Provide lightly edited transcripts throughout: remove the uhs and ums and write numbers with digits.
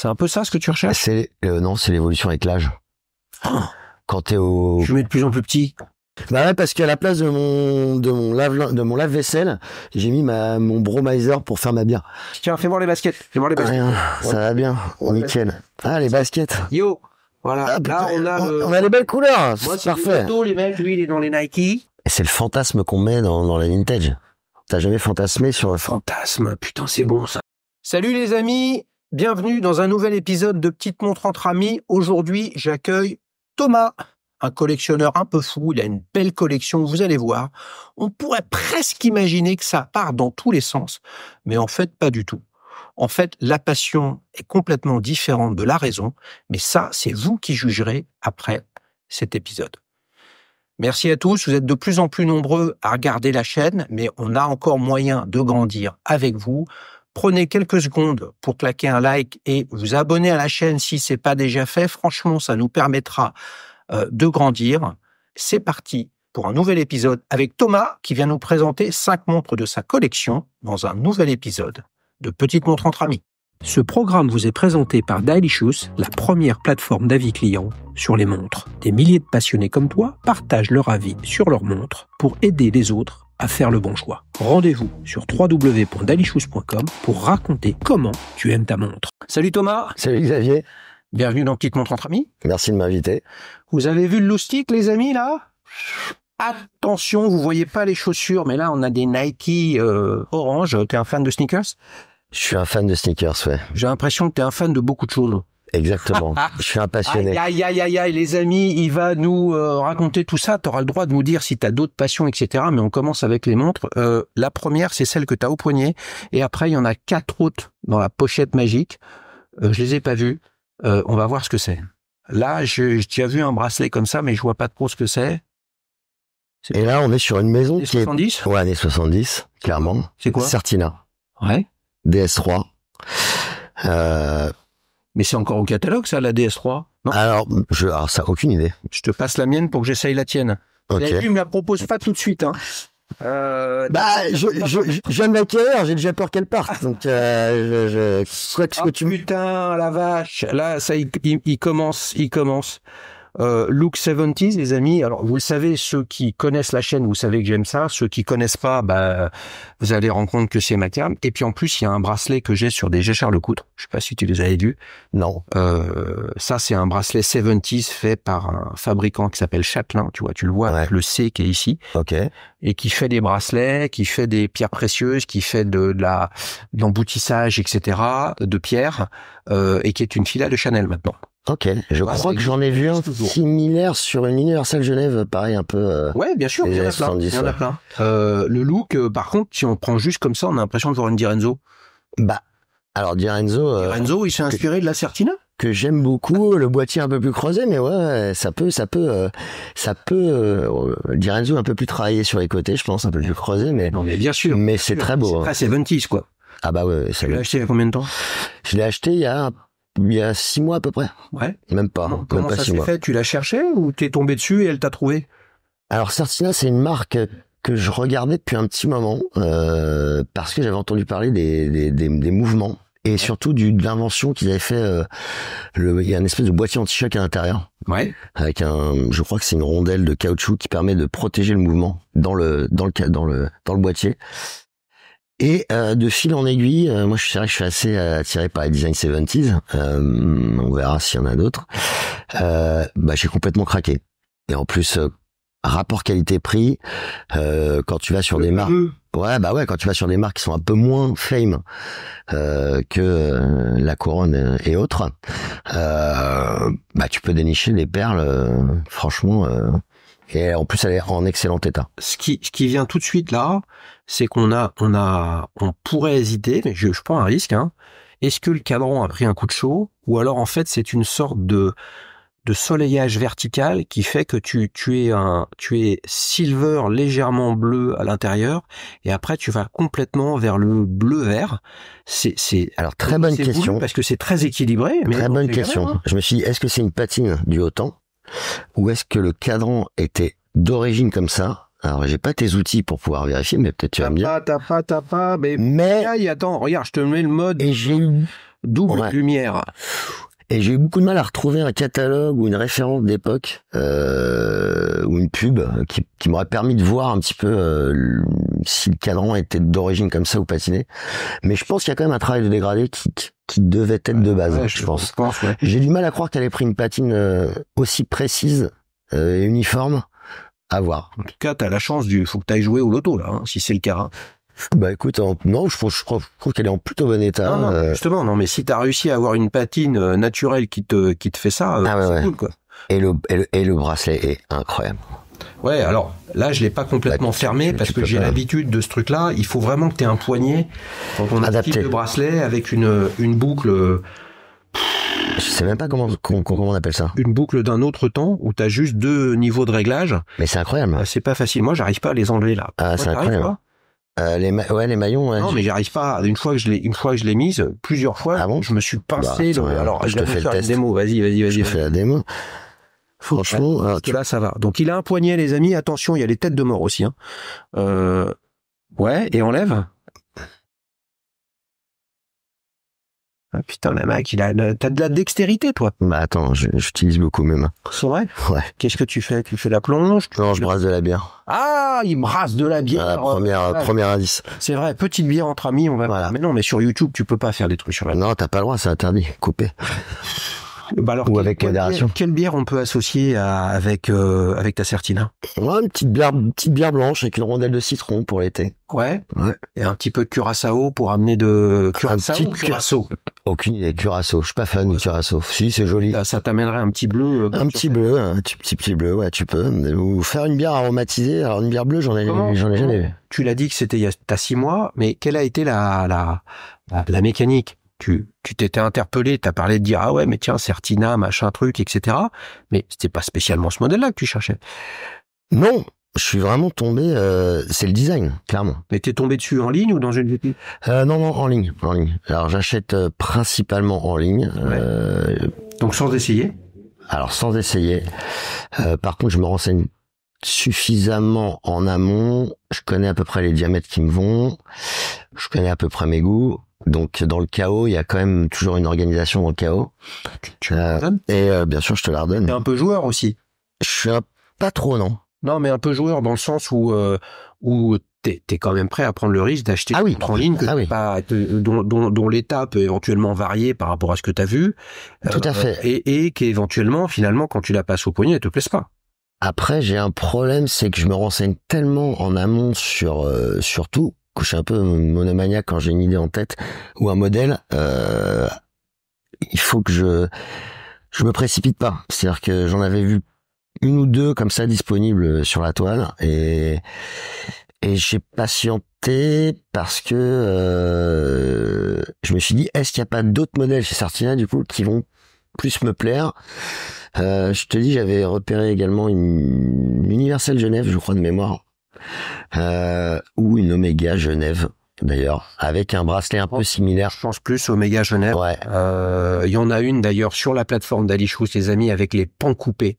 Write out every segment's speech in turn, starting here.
C'est un peu ça ce que tu recherches? Non, c'est l'évolution avec l'âge. Oh, Quand t'es au... je mets de plus en plus petit. Bah ouais, parce qu'à la place de mon lave-vaisselle, j'ai mis mon bromizer pour faire ma bière. Tiens, fais voir les baskets. Fais voir les baskets. Rien, ça va bien, nickel. Ah, les baskets. Yo, voilà. Ah, Là, on a les belles couleurs, Moi, c'est parfait. Bateau, les mecs, lui, il est dans les Nike. Et c'est le fantasme qu'on met dans la vintage. T'as jamais fantasmé sur le Fantasme, putain, c'est bon ça. Salut les amis, bienvenue dans un nouvel épisode de Petite Montre entre amis. Aujourd'hui, j'accueille Thomas, un collectionneur un peu fou. Il a une belle collection, vous allez voir. On pourrait presque imaginer que ça part dans tous les sens, mais en fait, pas du tout. En fait, la passion est complètement différente de la raison, mais ça, c'est vous qui jugerez après cet épisode. Merci à tous, vous êtes de plus en plus nombreux à regarder la chaîne, mais on a encore moyen de grandir avec vous. Prenez quelques secondes pour claquer un like et vous abonner à la chaîne si c'est pas déjà fait. Franchement, ça nous permettra de grandir. C'est parti pour un nouvel épisode avec Thomas qui vient nous présenter 5 montres de sa collection dans un nouvel épisode de Petite Montre entre amis. Ce programme vous est présenté par Dailyshoes, la première plateforme d'avis clients sur les montres. Des milliers de passionnés comme toi partagent leur avis sur leurs montres pour aider les autres à faire le bon choix. Rendez-vous sur www.dailyshoes.com pour raconter comment tu aimes ta montre. Salut Thomas. Salut Xavier. Bienvenue dans Petite Montre entre amis. Merci de m'inviter. Vous avez vu le loustic, les amis, là? Attention, vous voyez pas les chaussures, mais là, on a des Nike orange. T'es un fan de sneakers? Je suis un fan de sneakers, ouais. J'ai l'impression que t'es un fan de beaucoup de choses. Exactement. Je suis un passionné. Aïe, les amis, il va nous raconter tout ça. T'auras le droit de nous dire si t'as d'autres passions, etc. Mais on commence avec les montres. La première, c'est celle que t'as au poignet. Et après, il y en a 4 autres dans la pochette magique. Je les ai pas vues. On va voir ce que c'est. Là, j'ai déjà vu un bracelet comme ça, mais je vois pas trop ce que c'est. Et là, on est sur une maison Années qui 70? est... Ouais, années 70, clairement. C'est quoi? Certina. Ouais. DS3. Mais c'est encore au catalogue, ça, la DS3? Non? Alors, ça, aucune idée. Je te passe la mienne pour que j'essaye la tienne. Ok. Vous avez vu, il me la propose pas tout de suite, hein. Je viens de l'acquérir, j'ai déjà peur qu'elle parte. Donc, soit ce que tu me... Putain, la vache. Là, ça, il commence. Look 70s, les amis. Alors, vous le savez, ceux qui connaissent la chaîne, vous savez que j'aime ça. Ceux qui connaissent pas, vous allez rendre compte que c'est ma cam. Et puis, en plus, il y a un bracelet que j'ai sur des Géchard-Lecoutre. Je sais pas si tu les avais vus. Non. Ça, c'est un bracelet 70s fait par un fabricant qui s'appelle Châtelain. Tu vois, tu le vois avec le C qui est ici. Ok. Et qui fait des bracelets, qui fait des pierres précieuses, qui fait de l'emboutissage, etc., de pierres, et qui est une filiale de Chanel maintenant. Ok, je crois que j'en ai vu un similaire sur une Universal Genève, pareil, un peu... Ouais, bien sûr, il y en a plein. Le look, par contre, si on prend juste comme ça, on a l'impression de voir une Di Renzo. Alors Di Renzo... Di Renzo, il s'est inspiré de la Certina? Que j'aime beaucoup, le boîtier un peu plus creusé, mais ouais, ça peut, Di Renzo un peu plus travaillé sur les côtés, je pense, un peu plus creusé, mais... Non, mais bien sûr. Mais c'est très beau. C'est très 70s, quoi. Ah bah ouais, Tu l'as acheté il y a combien de temps? Je l'ai acheté il y a 6 mois à peu près. Ouais. Même pas. Bon, comment ça s'est fait? Tu l'as cherché ou t'es tombé dessus et elle t'a trouvé? Alors Certina, c'est une marque que je regardais depuis un petit moment, parce que j'avais entendu parler des mouvements et surtout de l'invention qu'ils avaient fait. Il y a une espèce de boîtier anti-choc à l'intérieur. Ouais. Avec je crois que c'est une rondelle de caoutchouc qui permet de protéger le mouvement dans le boîtier. Et de fil en aiguille, moi je suis assez attiré par les designs 70s. On verra s'il y en a d'autres. J'ai complètement craqué. Et en plus, rapport qualité-prix, quand tu vas sur des marques, quand tu vas sur des marques qui sont un peu moins fame que la Couronne et autres, tu peux dénicher des perles, franchement. Et en plus, elle est en excellent état. Ce qui vient tout de suite là, c'est qu'on pourrait hésiter, mais je prends un risque, hein. Est-ce que le cadran a pris un coup de chaud, ou alors en fait c'est une sorte de soleillage vertical qui fait que tu es silver légèrement bleu à l'intérieur, et après tu vas complètement vers le bleu vert. Alors très bonne question, parce que c'est très équilibré. Mais très bonne question. Jamais, hein. Je me suis dit, est-ce que c'est une patine du haut temps, ou est-ce que le cadran était d'origine comme ça? Alors, j'ai pas tes outils pour pouvoir vérifier, mais peut-être tu vas me dire. T'as pas, mais... Attends, regarde, je te mets le mode. Et j'ai eu double Ouais. lumière. Et j'ai eu beaucoup de mal à retrouver un catalogue ou une référence d'époque ou une pub qui m'aurait permis de voir un petit peu si le cadran était d'origine comme ça ou patiné. Mais je pense qu'il y a quand même un travail de dégradé qui devait être de base, Ouais, je pense. ouais. J'ai du mal à croire qu'elle ait pris une patine aussi précise et uniforme. À voir. En tout cas, t'as la chance faut que t'ailles jouer au loto, là, hein, si c'est le cas. Hein. Bah écoute, non, je trouve qu'elle est en plutôt bon état. Non, justement, non, mais si t'as réussi à avoir une patine naturelle qui te fait ça, c'est cool, quoi. Et le bracelet est incroyable. Ouais, alors là, je l'ai pas complètement fermé parce que j'ai l'habitude de ce truc-là. Il faut vraiment que t'aies un poignet quand on a un type de bracelet avec une boucle. Je sais même pas comment on appelle ça. Une boucle d'un autre temps où t'as juste 2 niveaux de réglage. Mais c'est incroyable. C'est pas facile. Moi, j'arrive pas à les enlever là. Ah, c'est incroyable. Les maillons. Ouais, non, mais j'arrive pas. Une fois que je l'ai mise, plusieurs fois, ah bon, je me suis pincé. Bah, alors, je te fais le test. Démo. Vas-y. Je te fais la démo. Franchement, parce que là, ça va. Donc, il a un poignet, les amis. Attention, il y a les têtes de mort aussi. Hein. Ouais, et enlève. Ah putain, le mec, t'as de la dextérité, toi. Bah attends, j'utilise beaucoup même. C'est vrai? Ouais. Qu'est-ce que tu fais? Tu fais la plonge? Non, je brasse de la bière. Ah, il brasse de la bière. Premier indice. C'est vrai, petite bière entre amis, on va. Voilà. Mais non, mais sur YouTube, tu peux pas faire des trucs sur la bière. Non, t'as pas le droit, c'est interdit. Coupé. Bah alors, ou avec modération. Quelle bière on peut associer avec ta Certina? Ouais, une petite bière blanche avec une rondelle de citron pour l'été. Ouais. Ouais. Et un petit peu de curaçao pour amener de curaçao. Aucune idée. Curaçao. Je suis pas fan du curaçao. Si, c'est joli. Ça t'amènerait un petit bleu. Un petit bleu, un petit bleu, ouais, tu peux. Ou faire une bière aromatisée. Alors, une bière bleue, j'en ai jamais vu. Tu l'as dit que c'était t'as 6 mois, mais quelle a été la mécanique? Tu t'étais interpellé, t'as parlé de dire, ah ouais, mais tiens, Certina, machin truc, etc. Mais c'était pas spécialement ce modèle-là que tu cherchais. Non, je suis vraiment tombé, c'est le design, clairement. Mais t'es tombé dessus en ligne ou dans une boutique? Non, en ligne. Alors, j'achète principalement en ligne. Ouais. Donc, sans essayer? Alors, sans essayer. Par contre, je me renseigne suffisamment en amont. Je connais à peu près les diamètres qui me vont. Je connais à peu près mes goûts. Donc, dans le chaos, il y a quand même toujours une organisation dans le chaos. Tu me la redonnes? Et bien sûr, je te la redonne. T'es un peu joueur aussi? Je suis pas trop, non. Non, mais un peu joueur dans le sens où t'es quand même prêt à prendre le risque d'acheter une montre en ligne dont l'état peut éventuellement varier par rapport à ce que t'as vu. Tout à fait. Et qu'éventuellement, finalement, quand tu la passes au poignet, elle te plaise pas. Après, j'ai un problème, c'est que je me renseigne tellement en amont sur tout, que je suis un peu monomaniaque quand j'ai une idée en tête ou un modèle. Il faut que je me précipite pas. C'est-à-dire que j'en avais vu une ou deux comme ça disponibles sur la toile et j'ai patienté parce que je me suis dit, est-ce qu'il n'y a pas d'autres modèles chez Certina du coup qui vont plus me plaire? Je te dis, j'avais repéré également une Universelle Genève, je crois de mémoire, ou une Omega Genève d'ailleurs, avec un bracelet un peu similaire. Je pense plus Omega Genève. Ouais. Il y en a une d'ailleurs sur la plateforme d'Alichous, les amis, avec les pans coupés.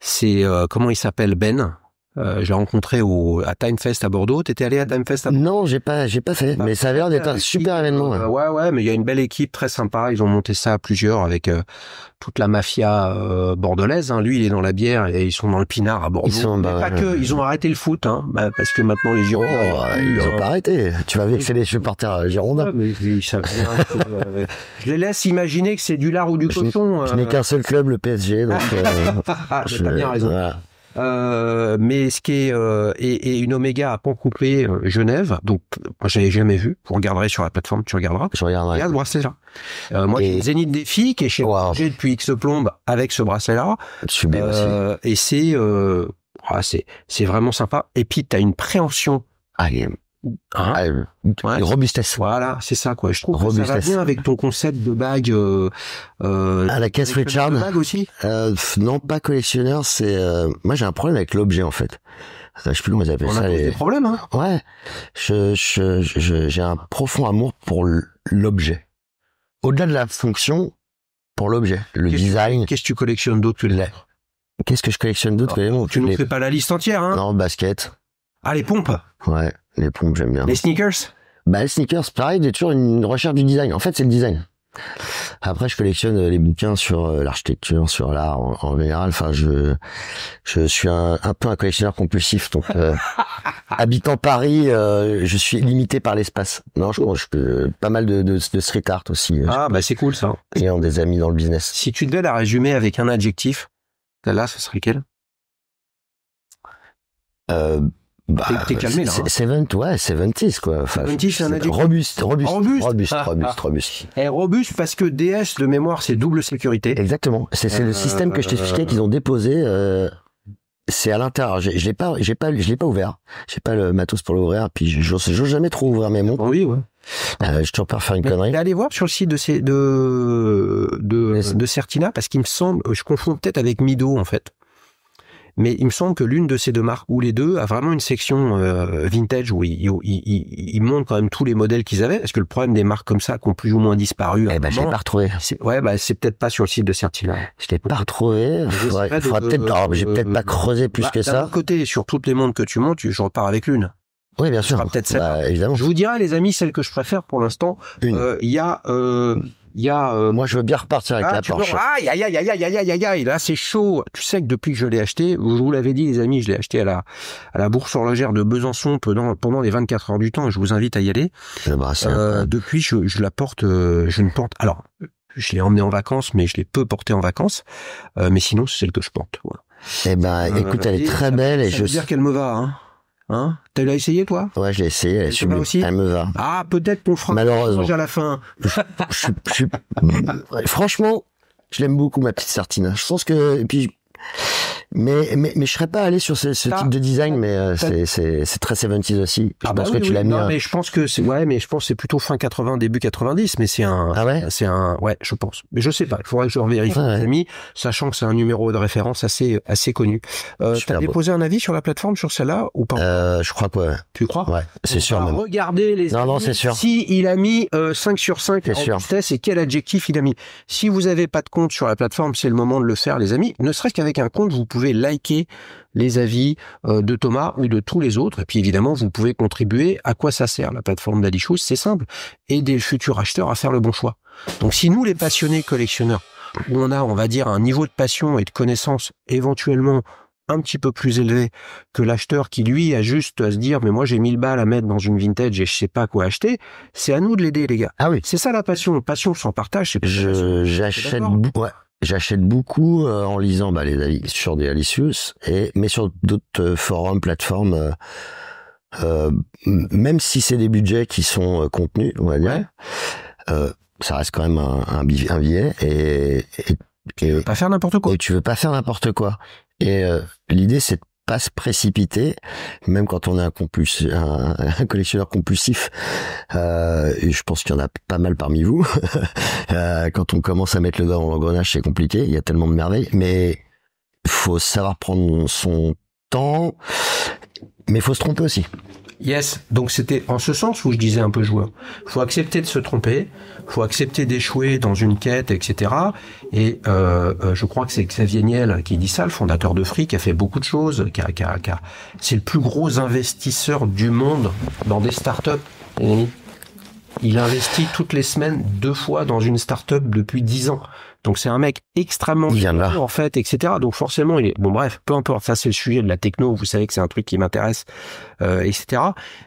C'est comment il s'appelle, Ben? Je l'ai rencontré à Timefest à Bordeaux. T'étais allé à Timefest à Bordeaux? Non, j'ai pas fait, mais ça a l'air d'être un super événement. Ouais, mais il y a une belle équipe très sympa. Ils ont monté ça à plusieurs avec toute la mafia bordelaise. Hein. Lui, il est dans la bière et ils sont dans le pinard à Bordeaux. Ils ont arrêté le foot, hein, parce que maintenant les Girondins. Ils ont pas arrêté. Tu vas vexer les supporters Girondins. Mais je les laisse imaginer que c'est du lard ou du cochon. Je n'ai qu'un seul club, le PSG, donc. T'as bien raison. Voilà. Mais ce qui est et une Omega à pan coupé Genève, donc moi j'avais jamais vu. Vous regarderez sur la plateforme, tu regarderas. Je regarderai. Regarde le bracelet là. Moi j'ai le Zénith Défi qui est chez j'ai depuis X plombe avec ce bracelet là. Et c'est vraiment sympa. Et puis t'as une préhension. Une robustesse. Voilà, c'est ça quoi. Je trouve que ça va bien avec ton concept de bague. À la caisse Richard. Bague aussi. Non, pas collectionneur. C'est moi j'ai un problème avec l'objet en fait. Je sais plus comment ils appellent ça. On a des problèmes. Hein. Ouais. J'ai un profond amour pour l'objet. Au-delà de la fonction, pour l'objet, le design. Qu'est-ce que tu collectionnes d'autre que les lettres? Qu'est-ce que je collectionne d'autre que les mots? Tu nous fais pas la liste entière, hein? Non, basket. Ah, les pompes. Ouais, les pompes, j'aime bien. Les sneakers? Bah, les sneakers, pareil, j'ai toujours une recherche du design. En fait, c'est le design. Après, je collectionne les bouquins sur l'architecture, sur l'art en général. Enfin, je suis un peu un collectionneur compulsif. Donc, habitant Paris, je suis limité par l'espace. Non, je peux pas mal de street art aussi. Ah, bah c'est cool ça. Ayant des amis dans le business. Si tu devais la résumer avec un adjectif, là, ce serait quel? T'es calmé là. 70s quoi. Enfin, 70s, c'est un adjectif. Robuste. Robuste parce que DS de mémoire, c'est double sécurité. Exactement. C'est le système que je t'expliquais qu'ils ont déposé. C'est à l'intérieur. Je l'ai pas ouvert. J'ai pas le matos pour l'ouvrir. Puis j'ose jamais trop ouvrir mes montres. Oui, ouais. Je toujours peur de faire une connerie. Allez voir sur le site de Certina parce qu'il me semble, je confonds peut-être avec Mido en fait. Mais il me semble que l'une de ces deux marques, ou les deux, a vraiment une section vintage où ils montrent quand même tous les modèles qu'ils avaient. Parce que le problème des marques comme ça, qui ont plus ou moins disparu... je l'ai pas retrouvé. C'est peut-être pas sur le site de Certina. Je l'ai pas retrouvé. J'ai peut-être pas creusé plus que ça. D'un côté, sur toutes les montres que tu montes, je repars avec l'une. Oui, bien sûr. Peut-être celle. Évidemment. Je vous dirai, les amis, celle que je préfère pour l'instant. Moi, je veux bien repartir avec la Porsche. Aïe, là, c'est chaud. Tu sais que depuis que je l'ai acheté, je vous l'avais dit, les amis, je l'ai acheté à la bourse horlogère de Besançon pendant les 24 heures du temps, et je vous invite à y aller. Depuis, je la porte, alors, je l'ai emmenée en vacances, mais je l'ai peu portée en vacances, mais sinon, c'est celle que je porte, voilà. Écoute, elle est très belle, et je veux dire qu'elle me va, hein. Tu l'as essayé, toi? Ouais, je l'ai essayé, elle est sublime. Elle me va. Ah, peut-être qu'on fera malheureusement à la fin. Franchement, je l'aime beaucoup, ma petite Certina. Je pense que, et puis, mais je serais pas allé sur ce type de design, mais c'est très 70s aussi. Je pense que tu l'as mis. Non, mais je pense que c'est plutôt fin 80, début 90, mais c'est un, je pense. Mais je sais pas. Il faudrait que je revérifie, les amis, sachant que c'est un numéro de référence assez connu. T'as déposé un avis sur la plateforme sur celle-là ou pas? Je crois pas. Tu crois? Ouais, c'est sûr. Même. Regardez les amis. Non, c'est sûr. Si il a mis 5 sur 5 en vitesse et quel adjectif il a mis. Si vous avez pas de compte sur la plateforme, c'est le moment de le faire, les amis. Ne serait-ce qu'avec un compte, vous pouvez liker les avis de Thomas ou de tous les autres. Et puis évidemment, vous pouvez contribuer. À quoi ça sert la plateforme d'Alichous? C'est simple. Aider le futur acheteur à faire le bon choix. Donc si nous, les passionnés collectionneurs, où on a, on va dire, un niveau de passion et de connaissance éventuellement un petit peu plus élevé que l'acheteur qui, lui, a juste à se dire, mais moi, j'ai 1000 balles à mettre dans une vintage et je sais pas quoi acheter, c'est à nous de l'aider, les gars. Ah oui. C'est ça la passion. Passion sans partage, c'est J'achète beaucoup en lisant les avis sur des Alicius, mais sur d'autres forums, plateformes, même si c'est des budgets qui sont contenus, on va dire, ça reste quand même un billet et tu veux pas faire n'importe quoi. Et tu veux pas faire n'importe quoi. Et l'idée, c'est de pas se précipiter, même quand on est un collectionneur compulsif, et je pense qu'il y en a pas mal parmi vous. Quand on commence à mettre le doigt dans l'engrenage, c'est compliqué, il y a tellement de merveilles, mais faut savoir prendre son temps, mais faut se tromper aussi. Yes, donc c'était en ce sens où je disais un peu joueur. Faut accepter de se tromper, faut accepter d'échouer dans une quête, etc. Et je crois que c'est Xavier Niel qui dit ça, le fondateur de Free, qui a fait beaucoup de choses, c'est le plus gros investisseur du monde dans des startups. Il investit toutes les semaines 2 fois dans une startup depuis 10 ans. Donc c'est un mec extrêmement fort, en fait, etc. Donc forcément, bref, peu importe, ça c'est le sujet de la techno, vous savez que c'est un truc qui m'intéresse, etc.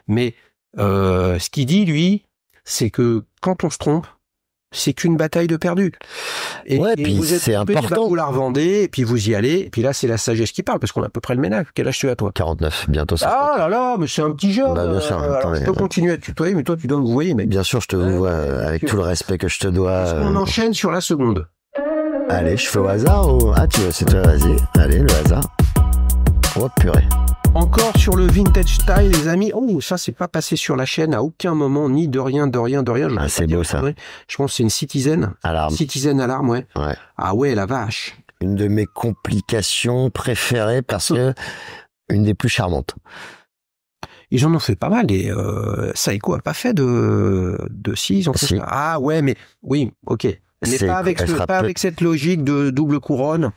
Mais ce qu'il dit, lui, c'est que quand on se trompe, c'est qu'une bataille de perdu. Et puis vous êtes c'est important. Vous la revendez, et puis vous y allez, et puis là c'est la sagesse qui parle, parce qu'on a à peu près le ménage. Quel âge tu as, toi? 49, bientôt ça. Ah là là, mais c'est un petit jeune. Bien sûr. Alors, je peux continuer à te tutoyer, mais toi tu dois me vouvoyer, mec. Bien sûr, je te vois avec tout le respect que je te dois. On enchaîne sur la seconde. Allez, je fais au hasard ou... Ah, c'est toi, vas-y. Allez, le hasard. Oh, purée. Encore sur le vintage style, les amis. Oh, ça, c'est pas passé sur la chaîne à aucun moment, ni de rien. C'est beau, ça. Je pense que c'est une Citizen. Alarme. Citizen Alarme, ouais. Ah ouais, la vache. Une de mes complications préférées parce que une des plus charmantes. Ils en ont fait pas mal et Seiko a pas fait de si, ils ont fait ça. Ah ouais, mais oui, ok. Mais pas avec cette logique de double couronne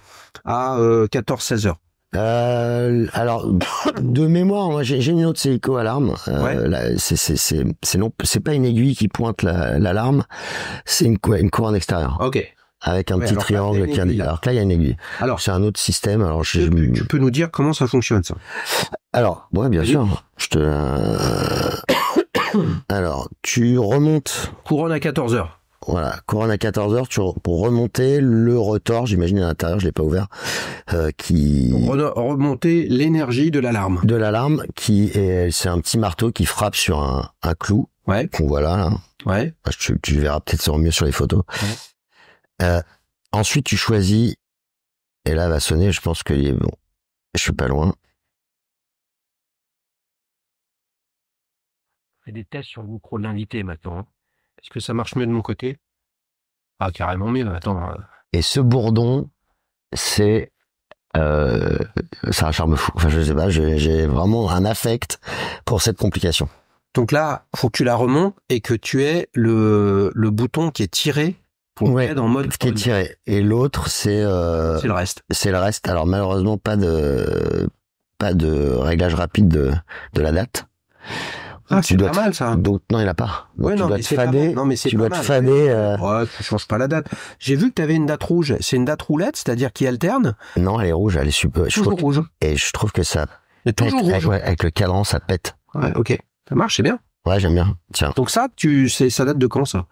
à 14-16 heures. Alors, de mémoire, moi j'ai une autre Seiko alarme. Ouais. Là, c'est pas une aiguille qui pointe l'alarme, c'est une couronne extérieure. Ok. Avec un petit alors là, triangle il y a une qui aiguille. alors que là il y a une aiguille. Alors, C'est un autre système. Alors tu peux nous dire comment ça fonctionne, ça? alors ouais, bien Vas-y. sûr. Alors, tu remontes. Couronne à 14 heures. Voilà, couronne à 14 heures pour remonter le rotor, j'imagine à l'intérieur, je l'ai pas ouvert, qui Remonter l'énergie de l'alarme. de l'alarme c'est un petit marteau qui frappe sur un clou Ouais. qu'on voit là. Ouais. Tu verras peut-être ça mieux sur les photos. Ensuite, tu choisis et là va sonner. Je pense que bon, je suis pas loin. Je fais des tests sur le micro de l'invité maintenant. Est-ce que ça marche mieux de mon côté? Ah, carrément mieux. Attends. Et ce bourdon, c'est un charme fou. Enfin, je sais pas, j'ai vraiment un affect pour cette complication. Donc là, faut que tu la remontes et que tu aies le bouton qui est tiré pour Ouais, être en mode qui est tiré. Et l'autre, c'est le reste. C'est le reste. Alors malheureusement, pas de réglage rapide de la date. Ah, Tu c'est dois pas mal, ça. Donc non, il a pas. Donc, Ouais, tu non, dois mais te c'est pas fader. mal. Non, mais c'est Tu pas dois te mal. fader. Ouais, tu changes pas la date. J'ai vu que tu avais une date rouge. C'est une date roulette, c'est-à-dire qui alterne. Non, elle est rouge. Elle est super. Toujours rouge. Et je trouve que ça C'est toujours pète. rouge. Ouais, avec le cadran, ça pète. Ouais, ok. Ça marche, c'est bien. Ouais, j'aime bien. Tiens. Donc ça, ça date de quand, ça?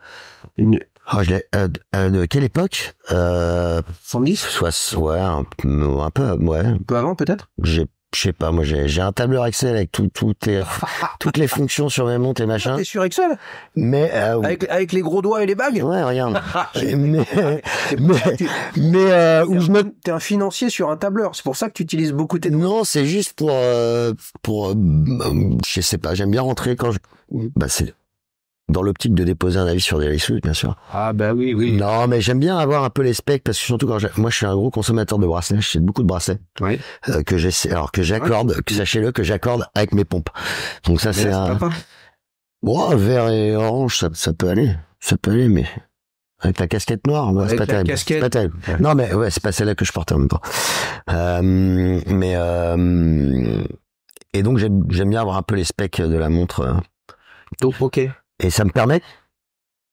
Oh, de quelle époque 110? Soit, ouais, un peu, ouais. Un peu avant, peut-être? Je sais pas, moi j'ai un tableur Excel avec toutes les fonctions sur mes montres et machin. T'es sur Excel? Mais Avec les gros doigts et les bagues? ouais, regarde. T'es un financier sur un tableur. C'est pour ça que tu utilises beaucoup tes doigts. Non, c'est juste pour je sais pas, j'aime bien rentrer quand c'est dans l'optique de déposer un avis sur des risques, bien sûr. Ah bah oui, oui. Non, mais j'aime bien avoir un peu les specs parce que surtout moi je suis un gros consommateur de bracelets, j'achète beaucoup de bracelets Ouais. que j'accorde, sachez-le que j'accorde avec mes pompes. Donc ça c'est un vert et orange, ça peut aller, mais avec la casquette noire, ouais, c'est pas terrible. C'est pas terrible. Ouais. Non mais ouais, c'est pas celle-là que je portais en même temps. Et donc j'aime bien avoir un peu les specs de la montre. Donc ok. Et ça me permet.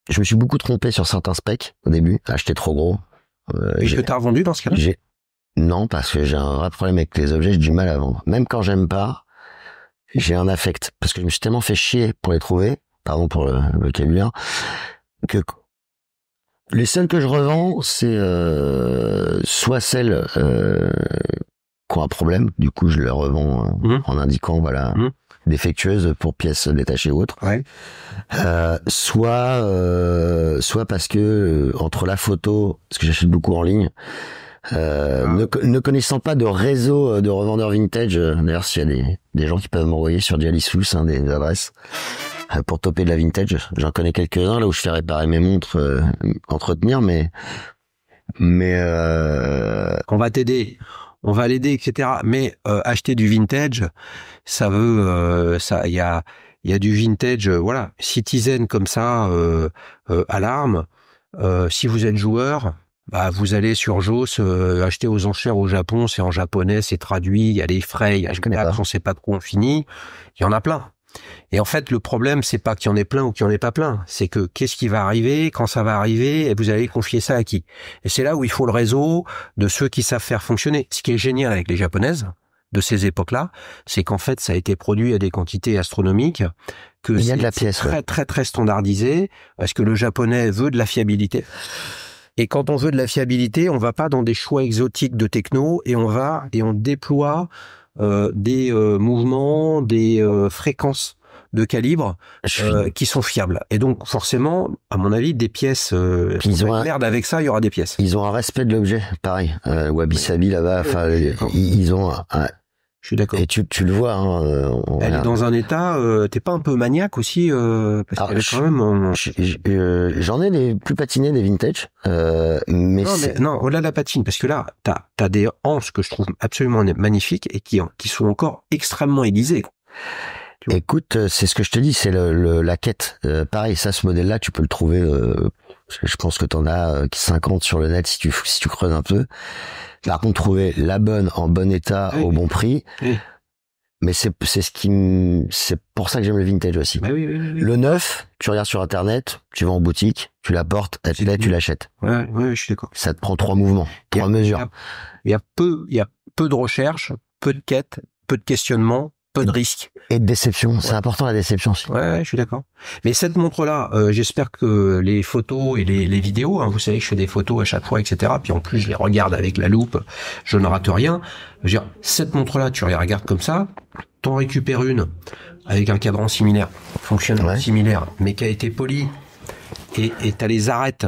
Je me suis beaucoup trompé sur certains specs au début, acheté trop gros. Et que t'as revendu dans ce cas-là? Non, parce que j'ai un vrai problème avec les objets, j'ai du mal à vendre. Même quand j'aime pas, j'ai un affect. Parce que je me suis tellement fait chier pour les trouver, pardon pour le vocabulaire, que les seules que je revends, c'est soit celles qui ont un problème, du coup je les revends en indiquant, voilà, défectueuses pour pièces détachées ou autres. Ouais. Soit parce que entre la photo, parce que j'achète beaucoup en ligne, ne connaissant pas de réseau de revendeurs vintage, d'ailleurs s'il y a des gens qui peuvent m'envoyer sur Dialysous des adresses pour toper de la vintage, j'en connais quelques-uns là où je fais réparer mes montres, entretenir, mais on va t'aider. On va l'aider, etc. Mais acheter du vintage, ça veut, il y a du vintage, voilà, Citizen comme ça, alarme. Si vous êtes joueur, bah vous allez sur Joss, acheter aux enchères au Japon, c'est en japonais, c'est traduit, il y a les frais, il y a on sait pas de quoi on finit, il y en a plein. Et en fait, le problème, c'est pas qu'il y en ait plein ou qu'il y en ait pas plein. C'est que qu'est-ce qui va arriver, quand ça va arriver, et vous allez confier ça à qui? Et c'est là où il faut le réseau de ceux qui savent faire fonctionner. Ce qui est génial avec les japonaises de ces époques-là, c'est qu'en fait, ça a été produit à des quantités astronomiques, que il y a de la pièce, très, très, très standardisé, parce que le japonais veut de la fiabilité. Et quand on veut de la fiabilité, on va pas dans des choix exotiques de techno, et on déploie des mouvements, des fréquences de calibre qui sont fiables. Et donc forcément, à mon avis, des pièces merde avec ça, il y aura des pièces. Ils ont un respect de l'objet, pareil. Wabi Sabi là-bas, enfin ils ont je suis d'accord. Et tu le vois. Elle est dans un état. T'es pas un peu maniaque aussi parce qu'elle est quand même. J'en ai des plus patinés, des vintage. Non, au-delà de la patine, parce que là, t'as des anses que je trouve absolument magnifiques et qui sont encore extrêmement aiguisées. Écoute, c'est ce que je te dis, c'est la quête. Pareil, ça, ce modèle-là, tu peux le trouver. Je pense que t'en as 50 sur le net si tu creuses un peu. Par contre, trouver la bonne en bon état au bon prix. Oui. Mais c'est pour ça que j'aime le vintage aussi. Bah oui. Le neuf, tu regardes sur internet, tu vas en boutique, tu l'apportes, elle te plaît, tu l'achètes. Ouais, je suis d'accord. Ça te prend 3 mouvements, 3 mesures. Il y a peu de recherches, peu de quêtes, peu de questionnements, peu de risques. Et de déception. Ouais. C'est important la déception aussi. Ouais, je suis d'accord. Mais cette montre-là, j'espère que les photos et les vidéos, hein, vous savez que je fais des photos à chaque fois, etc. Puis en plus, je les regarde avec la loupe, je ne rate rien. Je veux dire, cette montre-là, tu la regardes comme ça, t'en récupères une avec un cadran similaire, fonctionnement similaire, mais qui a été poli, et t'as les arêtes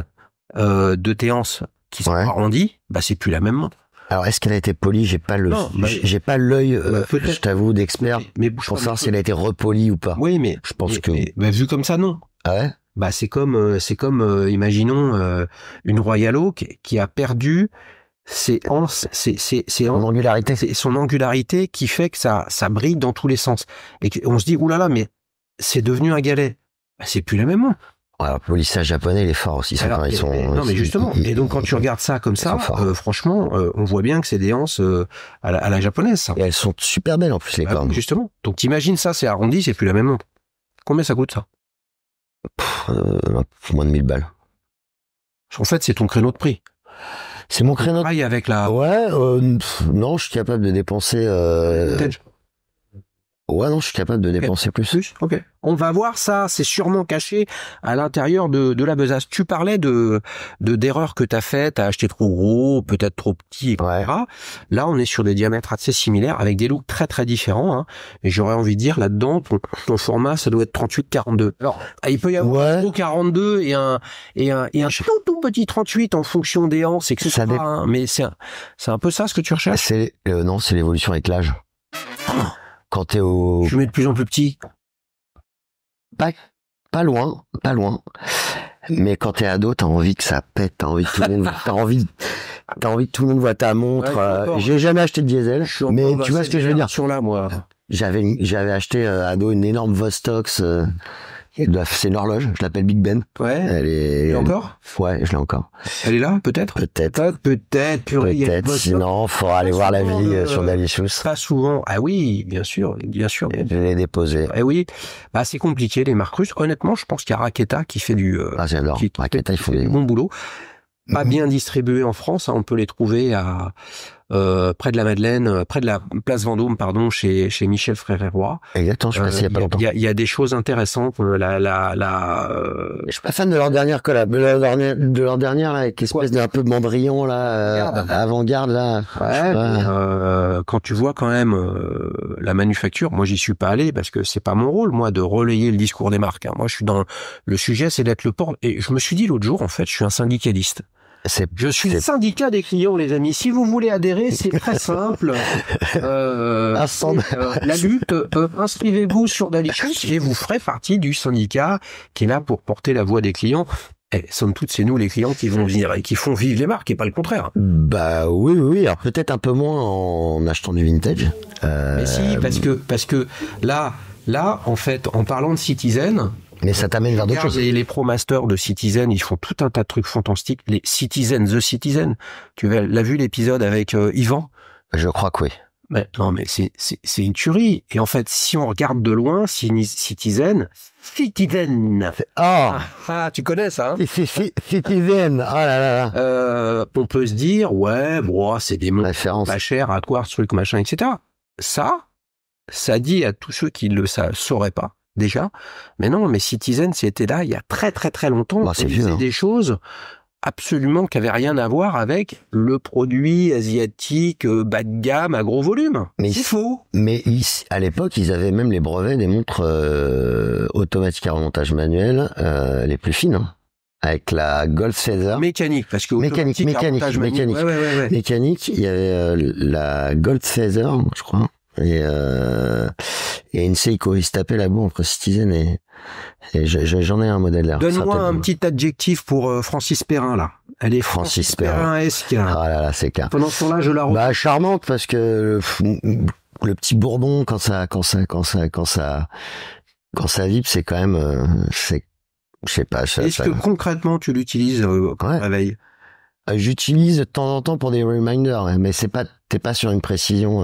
de tes anses qui sont arrondies, bah c'est plus la même montre. Alors, est-ce qu'elle a été polie? J'ai pas l'œil, je t'avoue, d'expert, mais pour savoir si elle a été repolie ou pas. Oui, mais je pense que vu comme ça, non. Ah ouais? Bah c'est comme imaginons une Royal Oak qui a perdu c'est son angularité. C'est son angularité qui fait que ça brille dans tous les sens. Et on se dit, oulala, mais c'est devenu un galet. Bah, c'est plus la même montre. Alors, le polissage japonais, il est fort aussi. Non, mais justement. Et donc, quand tu regardes ça comme ça, franchement, on voit bien que c'est des anses à la japonaise, ça. Et elles sont super belles, en plus, les cornes. Justement. Donc, t'imagines ça, c'est arrondi, c'est plus la même montre. Combien ça coûte, ça? Moins de 1000 balles. En fait, c'est ton créneau de prix. C'est mon créneau. Avec la. Ouais, non, je suis capable de dépenser. Ouais, non, je suis capable de dépenser plus. Ok. On va voir ça, c'est sûrement caché à l'intérieur de la besace. Tu parlais d'erreurs que t'as faites, t'as acheté trop gros, peut-être trop petit, etc. Ouais. Là, on est sur des diamètres assez similaires, avec des looks très très différents, hein. Et j'aurais envie de dire, là-dedans, ton format, ça doit être 38-42. Alors, il peut y avoir un gros 42 et un tout petit 38 en fonction des hanches, etc. Hein. Mais c'est un peu ça ce que tu recherches? Non, c'est l'évolution avec l'âge. Quand t'es au... Je mets de plus en plus petit. Pas loin. Mais quand t'es ado, t'as envie que ça pète, t'as envie que tout le monde, t'as envie que tout le monde voit ta montre. Ouais, j'ai jamais acheté de diesel, mais tu vois ce que je veux dire. Là, moi. J'avais acheté ado une énorme Vostox. C'est une horloge, je l'appelle Big Ben. Ouais. Elle est encore? Ouais, je l'ai encore. Elle est là, peut-être. Peut-être. Sinon, faudra aller voir la vie sur Dalicious. Pas souvent. Ah oui, bien sûr. Je l'ai déposé. Eh oui. Bah, c'est compliqué, les marques russes. Honnêtement, je pense qu'il y a Raketa qui fait j'adore. Raketa, il faut du bon boulot. Pas bien distribués en France, hein, on peut les trouver près de la Madeleine, près de la place Vendôme, chez Michel Frère-et-Roi. Exactement, je suis passé il y a pas longtemps. Il y a des choses intéressantes. Je suis pas fan de leur dernière collab, de leur dernière là, avec espèce d'un peu Mandrillon là, avant-garde là. Ouais. Quand tu vois quand même la manufacture, moi j'y suis pas allé parce que c'est pas mon rôle moi de relayer le discours des marques. Hein. Moi je suis dans le sujet, c'est d'être le port. Et je me suis dit l'autre jour, en fait, je suis un syndicaliste. Je suis le syndicat des clients, les amis. Si vous voulez adhérer, c'est très simple. La lutte, inscrivez-vous sur Dalicious et vous ferez partie du syndicat qui est là pour porter la voix des clients. Et somme toute, c'est nous les clients qui vont venir et qui font vivre les marques et pas le contraire. Bah oui. Alors peut-être un peu moins en achetant du vintage. Mais si, parce que là, en fait, en parlant de Citizen. Mais ça t'amène vers d'autres choses. Les ProMasters de Citizen, ils font tout un tas de trucs fantastiques. Les Citizen, The Citizen. Tu l'as vu l'épisode avec Yvan? Je crois que oui. Mais non, mais c'est une tuerie. Et en fait, si on regarde de loin, Citizen. Tu connais ça, hein? Citizen. Oh là là. On peut se dire, c'est des montres pas chères, à quoi, truc, machin, etc. Ça dit à tous ceux qui le sauraient pas. Déjà, mais non, mais Citizen, c'était là il y a très très très longtemps. C'est vieux, hein. Des choses absolument qui avaient rien à voir avec le produit asiatique bas de gamme à gros volume. Mais c'est faux. Mais à l'époque, ils avaient même les brevets des montres automatiques à remontage manuel les plus fines, hein, avec la Gold Feather. Mécanique, parce que mécanique. Ouais. Mécanique, il y avait la Gold Feather, je crois. Et une Seiko, il se tapait la boue entre Citizen et j'en ai un modèle là. Donne-moi un petit adjectif pour Francis Perrin là. Elle est Francis Perrin-esque. Ah là, c'est clair. Pendant ce temps-là, je la retrouve. Bah charmante parce que le petit bourdon quand ça vibre, c'est quand même je sais pas. Est-ce que concrètement tu l'utilises au réveil? J'utilise de temps en temps pour des reminders, mais t'es pas sur une précision.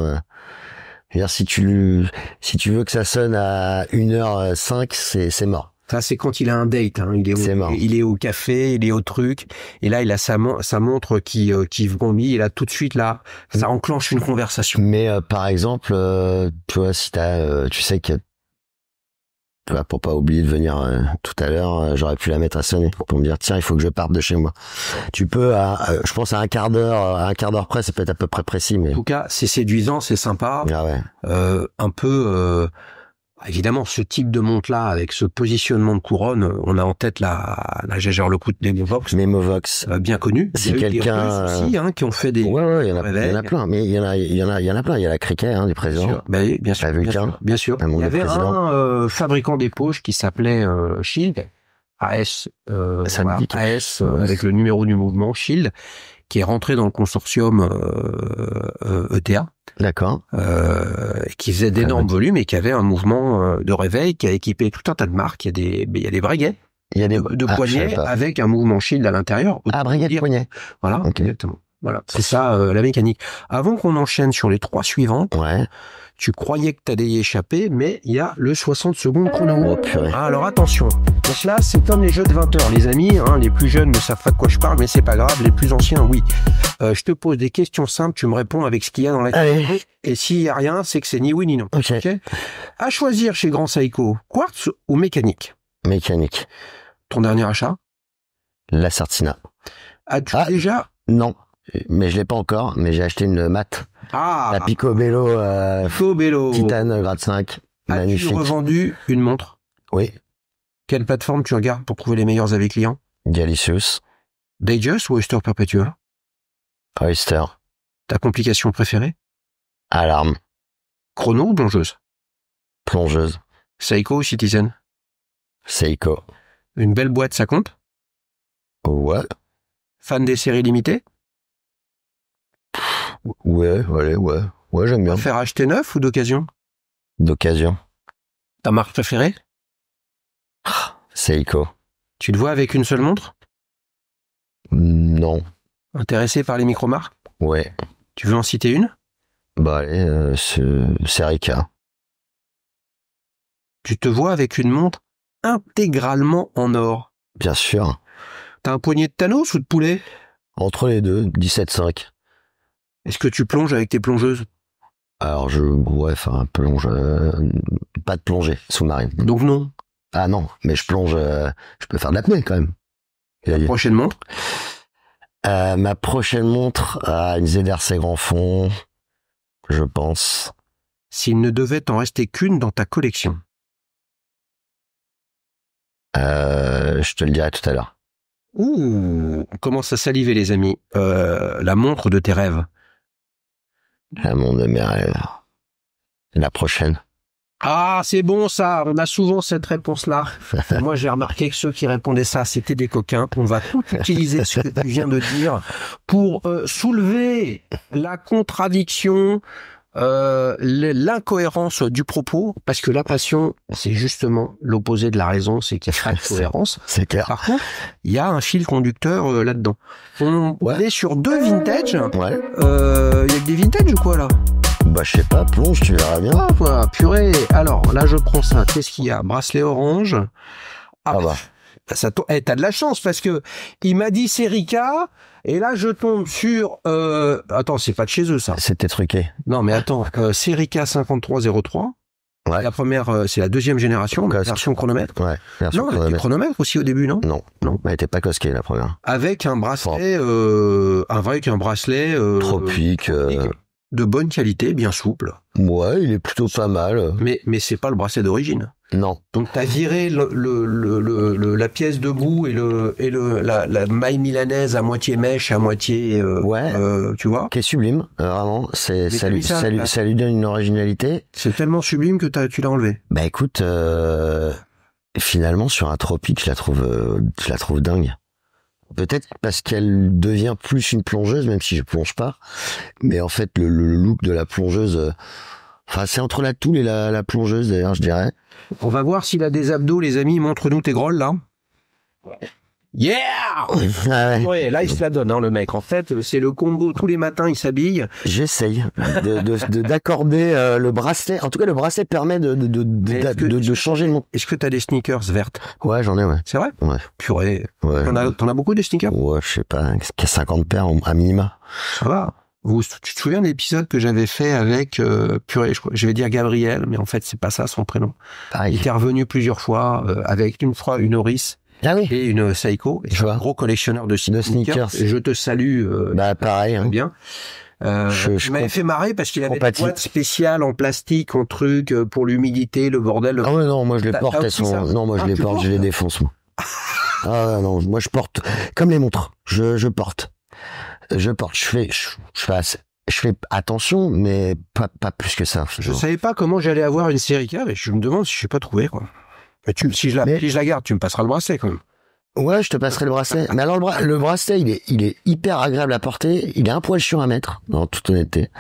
Je veux dire, si tu veux que ça sonne à 1h05, c'est mort. Ça, c'est quand il a un date, hein. Il est au café, il est au truc, et là, il a sa montre qui vrombit, et là, tout de suite, là, ça enclenche une conversation. Mais, par exemple, tu vois, si tu sais que, tu vois, pour pas oublier de venir tout à l'heure, j'aurais pu la mettre à sonner pour me dire, tiens, il faut que je parte de chez moi. Tu peux, je pense à un quart d'heure près, ça peut être à peu près précis, mais. En tout cas, c'est séduisant, c'est sympa. Ah ouais. Un peu, évidemment, ce type de montre-là, avec ce positionnement de couronne, on a en tête la Jaeger LeCoultre des Memovox. Memovox. Bien connu. Si quelqu'un aussi, qui ont fait des. Ouais, il y en a plein, mais il y en a plein. Il y a la Cricket, du président. Bien sûr. Bien sûr. Il y avait un fabricant d'éponges qui s'appelait Shield. AS, avec le numéro du mouvement Shield, qui est rentré dans le consortium ETA. D'accord. Qui faisait d'énormes volumes et qui avait un mouvement de réveil qui a équipé tout un tas de marques. Il y a des braguets de poignets avec un mouvement Shield à l'intérieur. Braguet de poignet. Voilà, okay. Exactement. Voilà, c'est ça la mécanique. Avant qu'on enchaîne sur les 3 suivantes, tu croyais que t'allais y échapper, mais il y a le 60 secondes chrono. Oh, purée. Alors attention, donc là c'est comme les jeux de 20 heures, les amis, les plus jeunes ne savent pas de quoi je parle, mais c'est pas grave, les plus anciens, oui. Je te pose des questions simples, tu me réponds avec ce qu'il y a dans la tête. Et s'il y a rien, c'est que c'est ni oui ni non. Okay. À choisir chez Grand Seiko, quartz ou mécanique? Mécanique. Ton dernier achat? La Certina. As-tu déjà? Non. Mais je l'ai pas encore, mais j'ai acheté une mat. La Picobello, Titane grade 5. Magnifique. As-tu revendu une montre? Oui. Quelle plateforme tu regardes pour trouver les meilleurs avis clients? Galicius. Datejust ou Oyster Perpetual? Oyster. Ta complication préférée? Alarme. Chrono ou plongeuse? Plongeuse. Seiko ou Citizen? Seiko. Une belle boîte, ça compte? Ouais. Fan des séries limitées? Ouais, j'aime bien. Faire acheter neuf ou d'occasion? D'occasion. Ta marque préférée? Seiko. Tu te vois avec une seule montre? Non. Intéressé par les micro-marques? Ouais. Tu veux en citer une? Bah allez, c'est Rika. Tu te vois avec une montre intégralement en or? Bien sûr. T'as un poignet de Thanos ou de poulet? Entre les deux, 17,5. Est-ce que tu plonges avec tes plongeuses? Alors plonge, pas de plongée sous-marine. Donc non. Ah non, mais je plonge, je peux faire de l'apnée quand même. La prochaine montre? Ma prochaine montre, une ZRC grand fond, je pense. S'il ne devait t'en rester qu'une dans ta collection? Je te le dirai tout à l'heure. Ouh, on commence à saliver les amis. La montre de tes rêves? La montre de mes rêves. La prochaine. Ah, c'est bon ça, on a souvent cette réponse-là. Moi, j'ai remarqué que ceux qui répondaient ça, c'était des coquins. On va tout utiliser ce que tu viens de dire pour soulever la contradiction, l'incohérence du propos, parce que la passion, c'est justement l'opposé de la raison, c'est qu'il y a pas de cohérence. C'est clair. Par contre, il y a un fil conducteur là-dedans. On est sur 2 vintage. Ouais. Il y a que des vintage ou quoi là? Bah je sais pas, plonge, tu verras bien. Ah voilà, purée. Alors là, je prends ça. Qu'est-ce qu'il y a? Bracelet orange. Ça, t'as de la chance parce que il m'a dit c'est Rika et là je tombe sur attends, c'est pas de chez eux ça. C'était truqué. Non mais attends, c'est Rika 5303. Ouais. La première, c'est la 2e génération, version chronomètre. Ouais. Version chronomètre aussi au début, non? Non, elle était pas cosquée la première. Avec un bracelet, tropique. De bonne qualité, bien souple. Ouais, il est plutôt pas mal. Mais c'est pas le bracelet d'origine. Non. Donc t'as viré la pièce debout et la maille milanaise à moitié mèche, à moitié tu vois. Qui est sublime, vraiment. Ça lui donne une originalité. C'est tellement sublime que tu l'as enlevé. Bah écoute, finalement sur un tropique, je la trouve dingue. Peut-être parce qu'elle devient plus une plongeuse, même si je plonge pas. Mais en fait, le look de la plongeuse, c'est entre la toule et la plongeuse d'ailleurs, je dirais. On va voir s'il a des abdos, les amis. Montre-nous tes grolles là. Yeah! Ah ouais. Ouais, là, il se la donne, hein, le mec. En fait, c'est le combo. Tous les matins, il s'habille. J'essaye d'accorder le bracelet. En tout cas, le bracelet permet de changer le monde. Est-ce que t'as des sneakers vertes? Ouais, j'en ai, ouais. C'est vrai? Ouais. Purée. Ouais. T'en as beaucoup des sneakers? Ouais, je sais pas, 50 paires à minima. Ça va. Tu te souviens de l'épisode que j'avais fait avec purée, je vais dire Gabriel, mais en fait c'est pas ça son prénom. Pareil. Il était revenu plusieurs fois avec une fois une Oris Ah oui. et une Seiko. Et je suis un gros collectionneur de sneakers. Et je te salue. Pareil. Hein. Bien. Je m'avais fait marrer parce qu'il avait des boîtes spéciales en plastique, en truc pour l'humidité, le bordel. Ah ouais, non, moi je les porte, elles sont. Non, moi je les porte, je les défonce moi. Ah non, moi je porte comme les montres. Je porte. Je fais attention, mais pas plus que ça. Je savais pas comment j'allais avoir une série K, et je me demande si je sais pas trouver, quoi. Mais si je la garde, tu me passeras le bracelet, quand même. Ouais, je te passerai le bracelet. Mais alors, le bracelet, il est hyper agréable à porter. Il est un poil chiant à mettre, en toute honnêteté.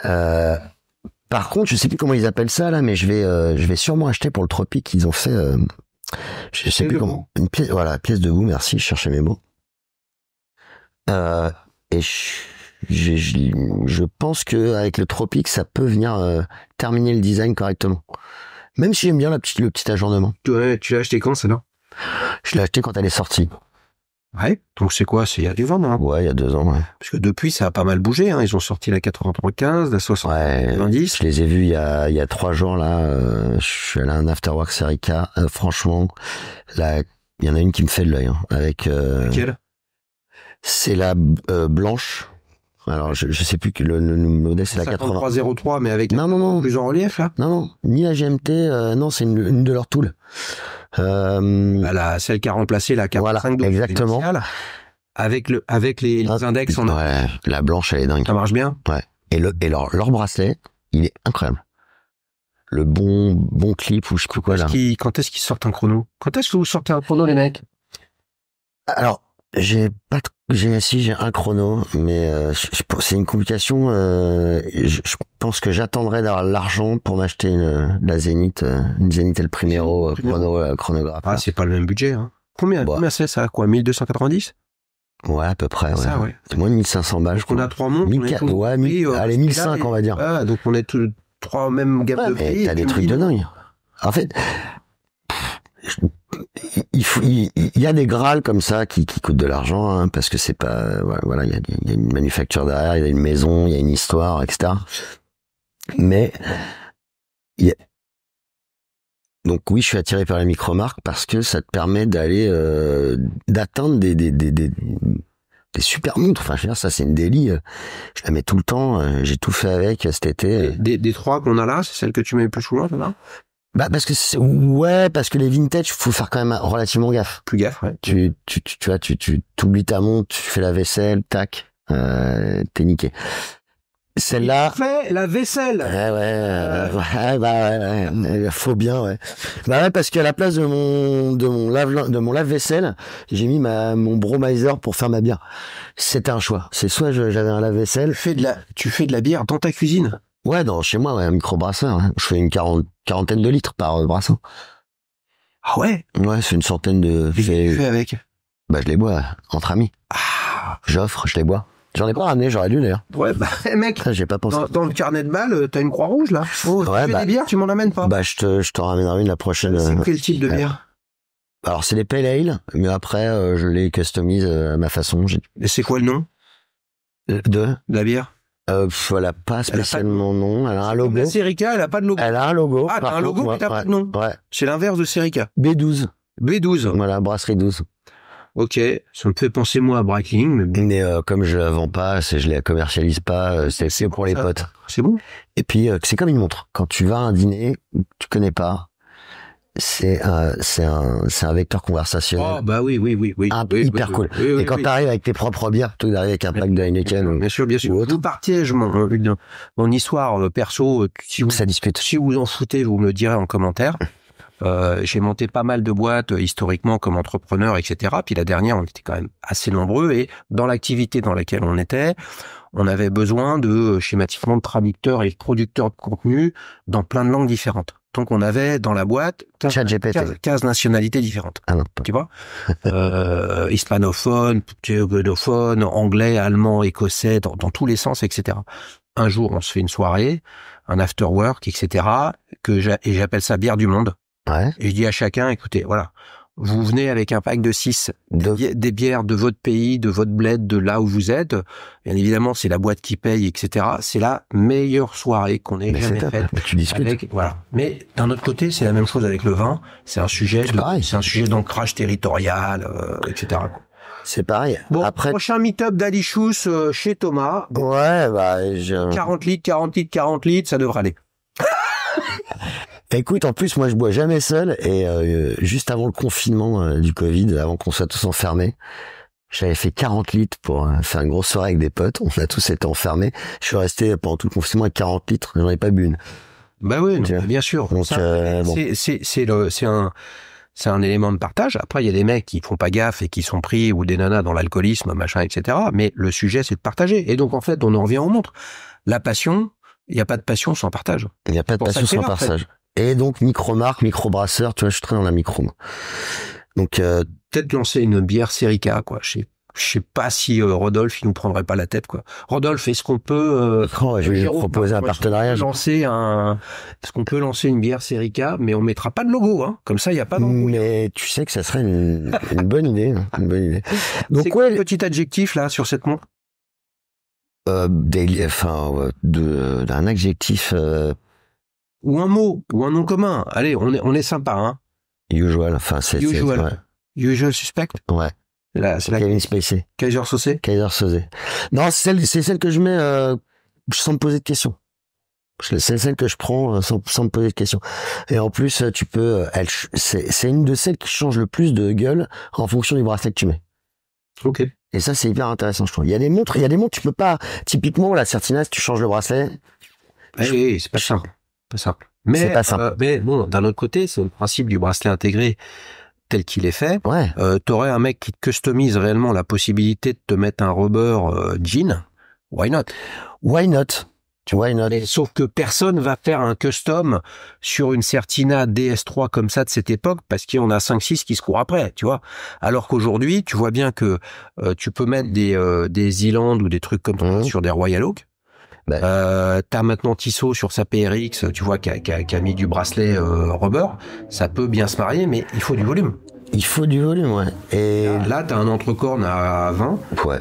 Par contre, je sais plus comment ils appellent ça, là, mais je vais sûrement acheter pour le Tropique. Ils ont fait, je sais plus comment. Une pièce, voilà, pièce de boue, merci, je cherchais mes mots. Et je pense que avec le Tropique, ça peut venir terminer le design correctement. Même si j'aime bien le petit ajournement. Ouais, tu l'as acheté quand, celle-là? Je l'ai acheté quand elle est sortie. Ouais. Donc c'est quoi? C'est il y a du vent, hein? Ouais, il y a 2 ans, ouais. Parce que depuis, ça a pas mal bougé, hein. Ils ont sorti la 93, la 70. Je les ai vus il y a 3 jours, là. Je suis allé à un afterwork série K. Franchement, là, il y en a une qui me fait de l'œil, hein, avec, Laquelle? C'est la blanche. Alors je sais plus que le modèle c'est la 8303, mais avec non plus en relief là. Non, ni la GMT, non, c'est une de leurs tools. Celle qui a remplacé la 45. Voilà, exactement. Avec les index en ouais, la blanche elle est dingue. Ça marche bien. Ouais. Et leur bracelet, il est incroyable. Le bon clip ou je sais plus quoi là. Quand est-ce qu'ils sortent un chrono? Quand est-ce que vous sortez un chrono, les mecs? Alors, j'ai un chrono, mais c'est une complication. Je pense que j'attendrai d'avoir l'argent pour m'acheter une Zénith El Primero chronographe. Ah, c'est pas le même budget, hein. Combien c'est ça, quoi? 1290? Ouais, à peu près, ouais. Ça, ouais. C'est moins de 1500 balles, je crois. On a 3 montres. Allez, 1500, on va dire. Ah, donc on est tous 3 mêmes gammes de prix. T'as des trucs de dingue. En fait, il y a des Graals comme ça qui coûtent de l'argent, hein, parce que c'est pas, voilà, il y a une manufacture derrière, il y a une maison, il y a une histoire, etc. Mais donc oui, je suis attiré par les micro-marques parce que ça te permet d'atteindre des super montres. Enfin, je veux dire, ça c'est une délie. Je la mets tout le temps. J'ai tout fait avec cet été. Des 3 qu'on a là, c'est celle que tu mets le plus souvent, là? Parce que les vintage, faut faire quand même relativement gaffe. Plus gaffe, ouais. Tu t'oublies ta montre, tu fais la vaisselle, tac, t'es niqué. Celle-là. Fait la vaisselle. Ouais, faut bien, ouais. Parce qu'à la place de mon lave-vaisselle, j'ai mis mon Bromizer pour faire ma bière. C'était un choix. C'est soit j'avais un lave-vaisselle. Tu fais de la bière dans ta cuisine? Ouais, chez moi, ouais, un micro-brasseur. Hein. Je fais une quarantaine de litres par brassin. Ah ouais? Ouais, c'est une centaine de... Qu'est-ce que tu fais avec? Je les bois, entre amis. Ah. J'offre, je les bois. J'en ai pas ramené, j'aurais dû d'ailleurs. Ouais, mec. J'ai pas pensé. Dans le carnet de balles, t'as une croix rouge, là. Oh, tu fais des bières, tu m'en amènes pas? Je t'en ramènerai une la prochaine. C'est quel type de bière? Alors, c'est les Pale Ale, mais après, je les customise à ma façon. Et c'est quoi le nom? De la bière? Elle a pas spécialement nom. Elle a un logo. La Serica, elle a pas de logo. Elle a un logo. Ah, t'as un logo, mais t'as pas de nom. Ouais. C'est l'inverse de Serica. B12. Voilà, brasserie 12. Ok, ça me fait penser moi à Breitling, mais comme je la vends pas, je la commercialise pas, c'est pour les potes. C'est bon. Et puis c'est comme une montre. Quand tu vas à un dîner, tu connais pas. C'est un vecteur conversationnel. Oh bah oui. Hyper cool. Et quand t'arrives avec tes propres bières, plutôt que d'arriver avec un pack de Heineken. Bien sûr. Vous partagez mon histoire perso. Ça dispute. Si vous en foutez, vous me le direz en commentaire. J'ai monté pas mal de boîtes historiquement comme entrepreneur, etc. Puis la dernière, on était quand même assez nombreux et dans l'activité dans laquelle on était, on avait besoin de schématiquement de traducteurs et de producteurs de contenu dans plein de langues différentes. Donc on avait dans la boîte 15 nationalités différentes. Ah non. Tu vois, hispanophone, tchécophone, anglais, allemand, écossais, dans tous les sens, etc. Un jour, on se fait une soirée, un after work, etc. Et j'appelle ça bière du monde. Ouais. Et je dis à chacun, écoutez, voilà, vous venez avec un pack de 6, des bières de votre pays, de votre bled, de là où vous êtes. Bien évidemment, c'est la boîte qui paye, etc. C'est la meilleure soirée qu'on ait jamais faite. Tu discutes. Voilà. Mais d'un autre côté, c'est la même chose avec le vin. C'est un sujet d'ancrage territorial, etc. C'est pareil. Bon, après, prochain meet-up d'Alichous chez Thomas. Ouais, 40 litres, ça devrait aller. Écoute, en plus, moi, je bois jamais seul et juste avant le confinement du Covid, avant qu'on soit tous enfermés, j'avais fait 40 litres pour faire une grosse soirée avec des potes. On a tous été enfermés. Je suis resté pendant tout le confinement avec 40 litres. J'en ai pas bu une. Bah oui, bien sûr. Donc, bon. C'est un élément de partage. Après, il y a des mecs qui font pas gaffe et qui sont pris, ou des nanas dans l'alcoolisme, machin, etc. Mais le sujet, c'est de partager. Et donc, en fait, on en revient aux montres. La passion, il n'y a pas de passion sans partage. Il n'y a pas de passion sans partage. Et donc, micro-marque, micro-brasseur, tu vois, je suis très dans la micro. Donc, peut-être lancer une bière Serica, quoi. Je sais pas si Rodolphe, il nous prendrait pas la tête, quoi. Rodolphe, est-ce qu'on peut je vais lui proposer un partenariat. Est-ce qu'on peut lancer une bière Serica, mais on mettra pas de logo, hein. Comme ça, il y a pas d'embrouille. Mais tu sais que ça serait une bonne idée, hein. Une bonne idée. Donc, c'est quoi le petit adjectif, là, sur cette montre? D'un adjectif, ou un mot, ou un nom commun. Allez, on est sympa, hein. Usual, c'est ouais. Usual suspect. Ouais. Là, c'est la Kevin Spacey. Kaiser Saucé. Non, c'est celle que je mets sans me poser de questions. C'est celle que je prends sans me poser de questions. Et en plus, tu peux, c'est une de celles qui change le plus de gueule en fonction du bracelet que tu mets. Ok. Et ça, c'est hyper intéressant, je trouve. Il y a des montres, tu peux pas, typiquement, la Certina, si tu changes le bracelet. Oui, c'est pas simple. Mais, c'est pas simple. Mais bon, d'un autre côté, c'est le principe du bracelet intégré tel qu'il est fait. Ouais. T'aurais un mec qui te customise réellement la possibilité de te mettre un rubber jean. Why not? Mais, sauf que personne va faire un custom sur une Certina DS3 comme ça de cette époque parce qu'il y en a 5-6 qui se courent après, tu vois. Alors qu'aujourd'hui, tu vois bien que tu peux mettre des Eland ou des trucs comme ça sur des Royal Oak. T'as maintenant Tissot sur sa PRX, tu vois, qui a mis du bracelet rubber. Ça peut bien se marier, mais il faut du volume. Ouais. Et là, t'as un entrecorne à 20. Ouais.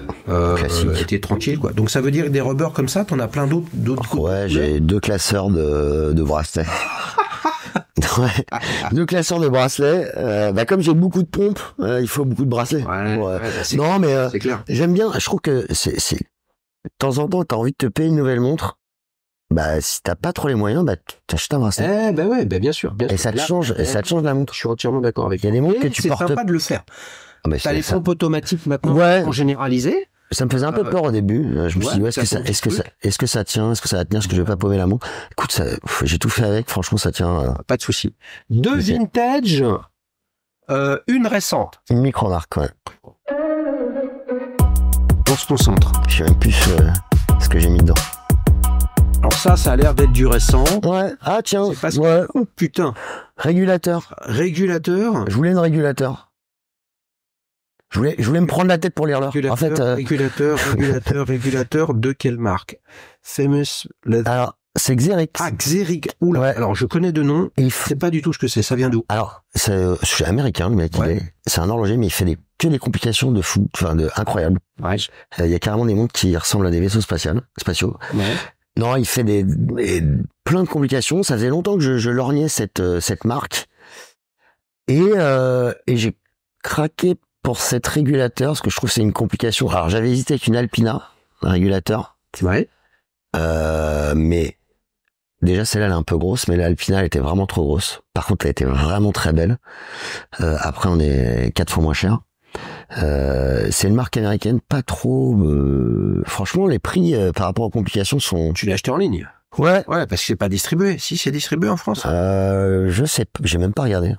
Classique. T'es tranquille, quoi. Donc ça veut dire que des rubbers comme ça, t'en as plein d'autres. Ouais, j'ai 2 classeurs de bracelets. Ouais. 2 classeurs de bracelets. Comme j'ai beaucoup de pompes, il faut beaucoup de bracelets. Non, mais c'est clair. J'aime bien. Je trouve que c'est de temps en temps, t'as envie de te payer une nouvelle montre. Si t'as pas trop les moyens, t'achètes un bracelet. Bien sûr. Et ça te change la montre. Je suis entièrement d'accord avec toi. Il y a des montres que tu portes. C'est sympa de le faire. T'as les pompes automatiques maintenant en généralisé. Ça me faisait un peu peur au début. Je me suis dit, est-ce que ça tient? Est-ce que ça va tenir? Est-ce que je vais pas paumer la montre? Écoute, j'ai tout fait avec. Franchement, ça tient. Pas de souci. 2 vintage, une récente. Une micro-marque, ouais. On se concentre. Je sais même plus ce que j'ai mis dedans. Alors ça a l'air d'être du récent. Ouais. Ah tiens. Ouais. Oh, putain. Régulateur. Je voulais un régulateur. Je voulais me prendre la tête pour lire l'heure. En fait. Régulateur de quelle marque? Famous. Alors c'est Xerix. Ah Xerix. Oula. Ouais. Alors je connais de nom. C'est pas du tout ce que c'est. Ça vient d'où? Alors je suis américain, le mec. C'est un horloger, mais il fait que des complications de fou, incroyables. Ouais. Il y a carrément des montres qui ressemblent à des vaisseaux spatiaux. Ouais. Non, il fait plein de complications. Ça faisait longtemps que je lorgnais cette marque. Et j'ai craqué pour cette régulateur, parce que je trouve que c'est une complication. Alors, j'avais hésité avec une Alpina, un régulateur. Ouais. Mais déjà, celle-là, elle est un peu grosse, mais l'Alpina, elle était vraiment trop grosse. Par contre, elle était vraiment très belle. Après, on est 4 fois moins cher. C'est une marque américaine, pas trop. Franchement, les prix par rapport aux complications sont. Tu l'as acheté en ligne? Ouais. Ouais, parce que c'est pas distribué. Si, c'est distribué en France. Je sais, j'ai même pas regardé.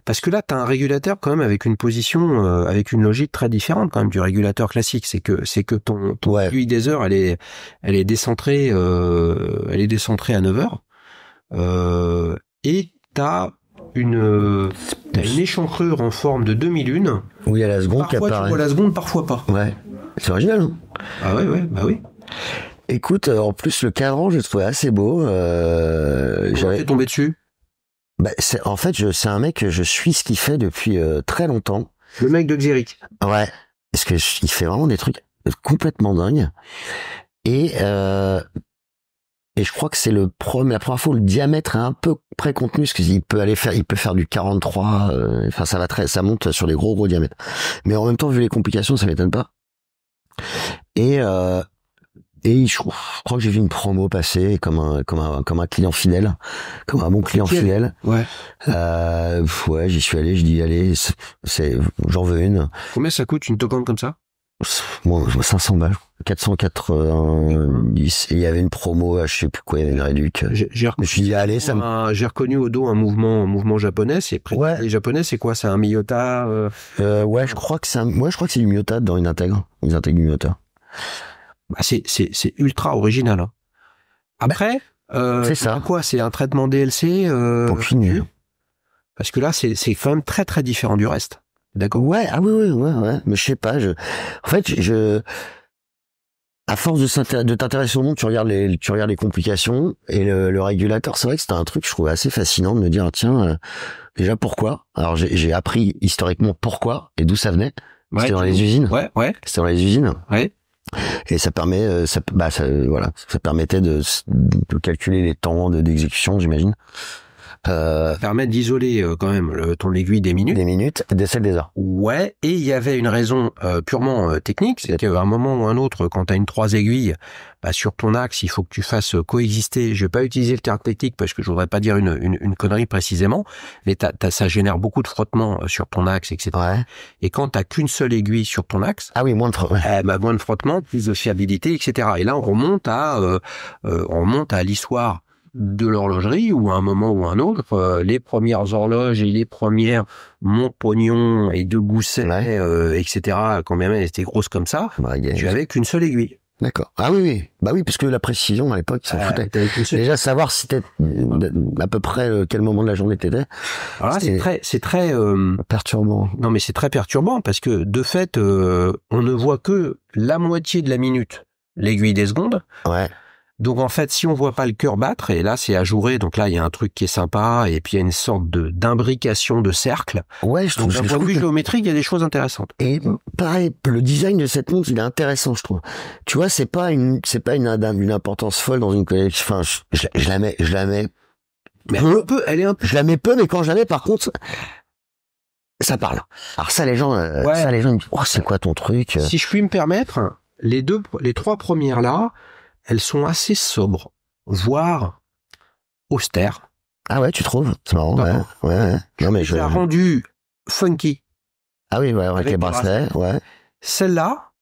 Parce que là, t'as un régulateur quand même avec une position, avec une logique très différente quand même du régulateur classique. C'est que ton aiguille des heures, elle est décentrée à 9 heures. Et t'as une échancrure en forme de demi-lune. Oui, à la seconde qui apparaît. Parfois tu vois la seconde, parfois pas. Ouais, c'est original. Hein. Ah ouais, bah oui. Écoute, en plus le cadran, je le trouvais assez beau. J'avais tombé dessus. Bah, c'est un mec que je suis ce qu'il fait depuis très longtemps. Le mec de Xeric. Ouais, parce que il fait vraiment des trucs complètement dingues. Et je crois que c'est la première fois où le diamètre est un peu précontenu, parce qu'il peut faire du 43, enfin ça monte sur des gros diamètres. Mais en même temps, vu les complications, ça m'étonne pas. Et je crois que j'ai vu une promo passer comme un client fidèle, comme un bon client fidèle. Ouais. Ouais, j'y suis allé, je dis allez, j'en veux une. Combien ça coûte une tocante comme ça? Bon, 500 balles, 490, et il y avait une promo, je sais plus quoi, il y avait une réduc. Je me suis dit, allez, j'ai reconnu au dos un mouvement japonais, ouais. Les japonais, c'est quoi? C'est un Miyota, ouais, je crois que c'est du Miyota dedans, ils intègrent du Miyota. Bah, c'est ultra original, hein. Après, c'est ça. Quoi? C'est un traitement DLC, Aucune idée. Parce que là, c'est quand même très très différent du reste. D'accord. Ouais, ah oui, ouais. Mais je sais pas, en fait, à force de t'intéresser au monde, tu regardes les complications et le régulateur. C'est vrai que c'était un truc que je trouvais assez fascinant de me dire, tiens, déjà pourquoi? Alors j'ai appris historiquement pourquoi et d'où ça venait. Ouais, c'était dans les usines. Ouais. C'était dans les usines. Ouais. Et ça permettait de calculer les temps d'exécution, j'imagine. Permet d'isoler quand même ton aiguille des minutes. Des minutes, de celle des heures. Ouais, et il y avait une raison purement technique, c'est-à-dire qu'à un moment ou un autre, quand tu as une 3 aiguilles, bah, sur ton axe, il faut que tu fasses coexister, je vais pas utiliser le terme technique parce que je voudrais pas dire une connerie précisément, mais ça génère beaucoup de frottement sur ton axe, etc. Ouais. Et quand t'as qu'une seule aiguille sur ton axe, moins de frottement. Moins de frottement, plus de fiabilité, etc. Et là, on remonte à l'histoire de l'horlogerie, où à un moment ou un autre, les premières horloges et les premières Montpognon et de Gousset, etc., quand même elles étaient grosses comme ça, tu avais qu'une seule aiguille. D'accord. Ah oui. Bah oui, parce que la précision, à l'époque, ça foutait. Déjà, savoir si t'étais, à peu près, quel moment de la journée t'étais. Alors là, c'est très, perturbant. Non, mais c'est très perturbant, parce que, de fait, on ne voit que la moitié de la minute, l'aiguille des secondes. Ouais. Donc en fait, si on voit pas le cœur battre, et là c'est ajouré, donc là il y a un truc qui est sympa, et puis il y a une sorte d'imbrication de cercle. Ouais, je trouve. Donc d'un point de vue géométrique, il y a des choses intéressantes. Et pareil, le design de cette montre, il est intéressant, je trouve. Tu vois, c'est pas une importance folle dans une collection. Enfin, je la mets. Mais elle est un peu. Je la mets peu, mais quand je la mets, par contre, ça parle. Alors ça, les gens ils me disent, oh, c'est quoi ton truc? Si je puis me permettre, les 3 premières là, elles sont assez sobres, voire austères. Ah ouais, tu trouves? C'est marrant, ouais. Non, mais ça a rendu funky. Ah oui, ouais, avec les bracelets, ouais. Celle-là,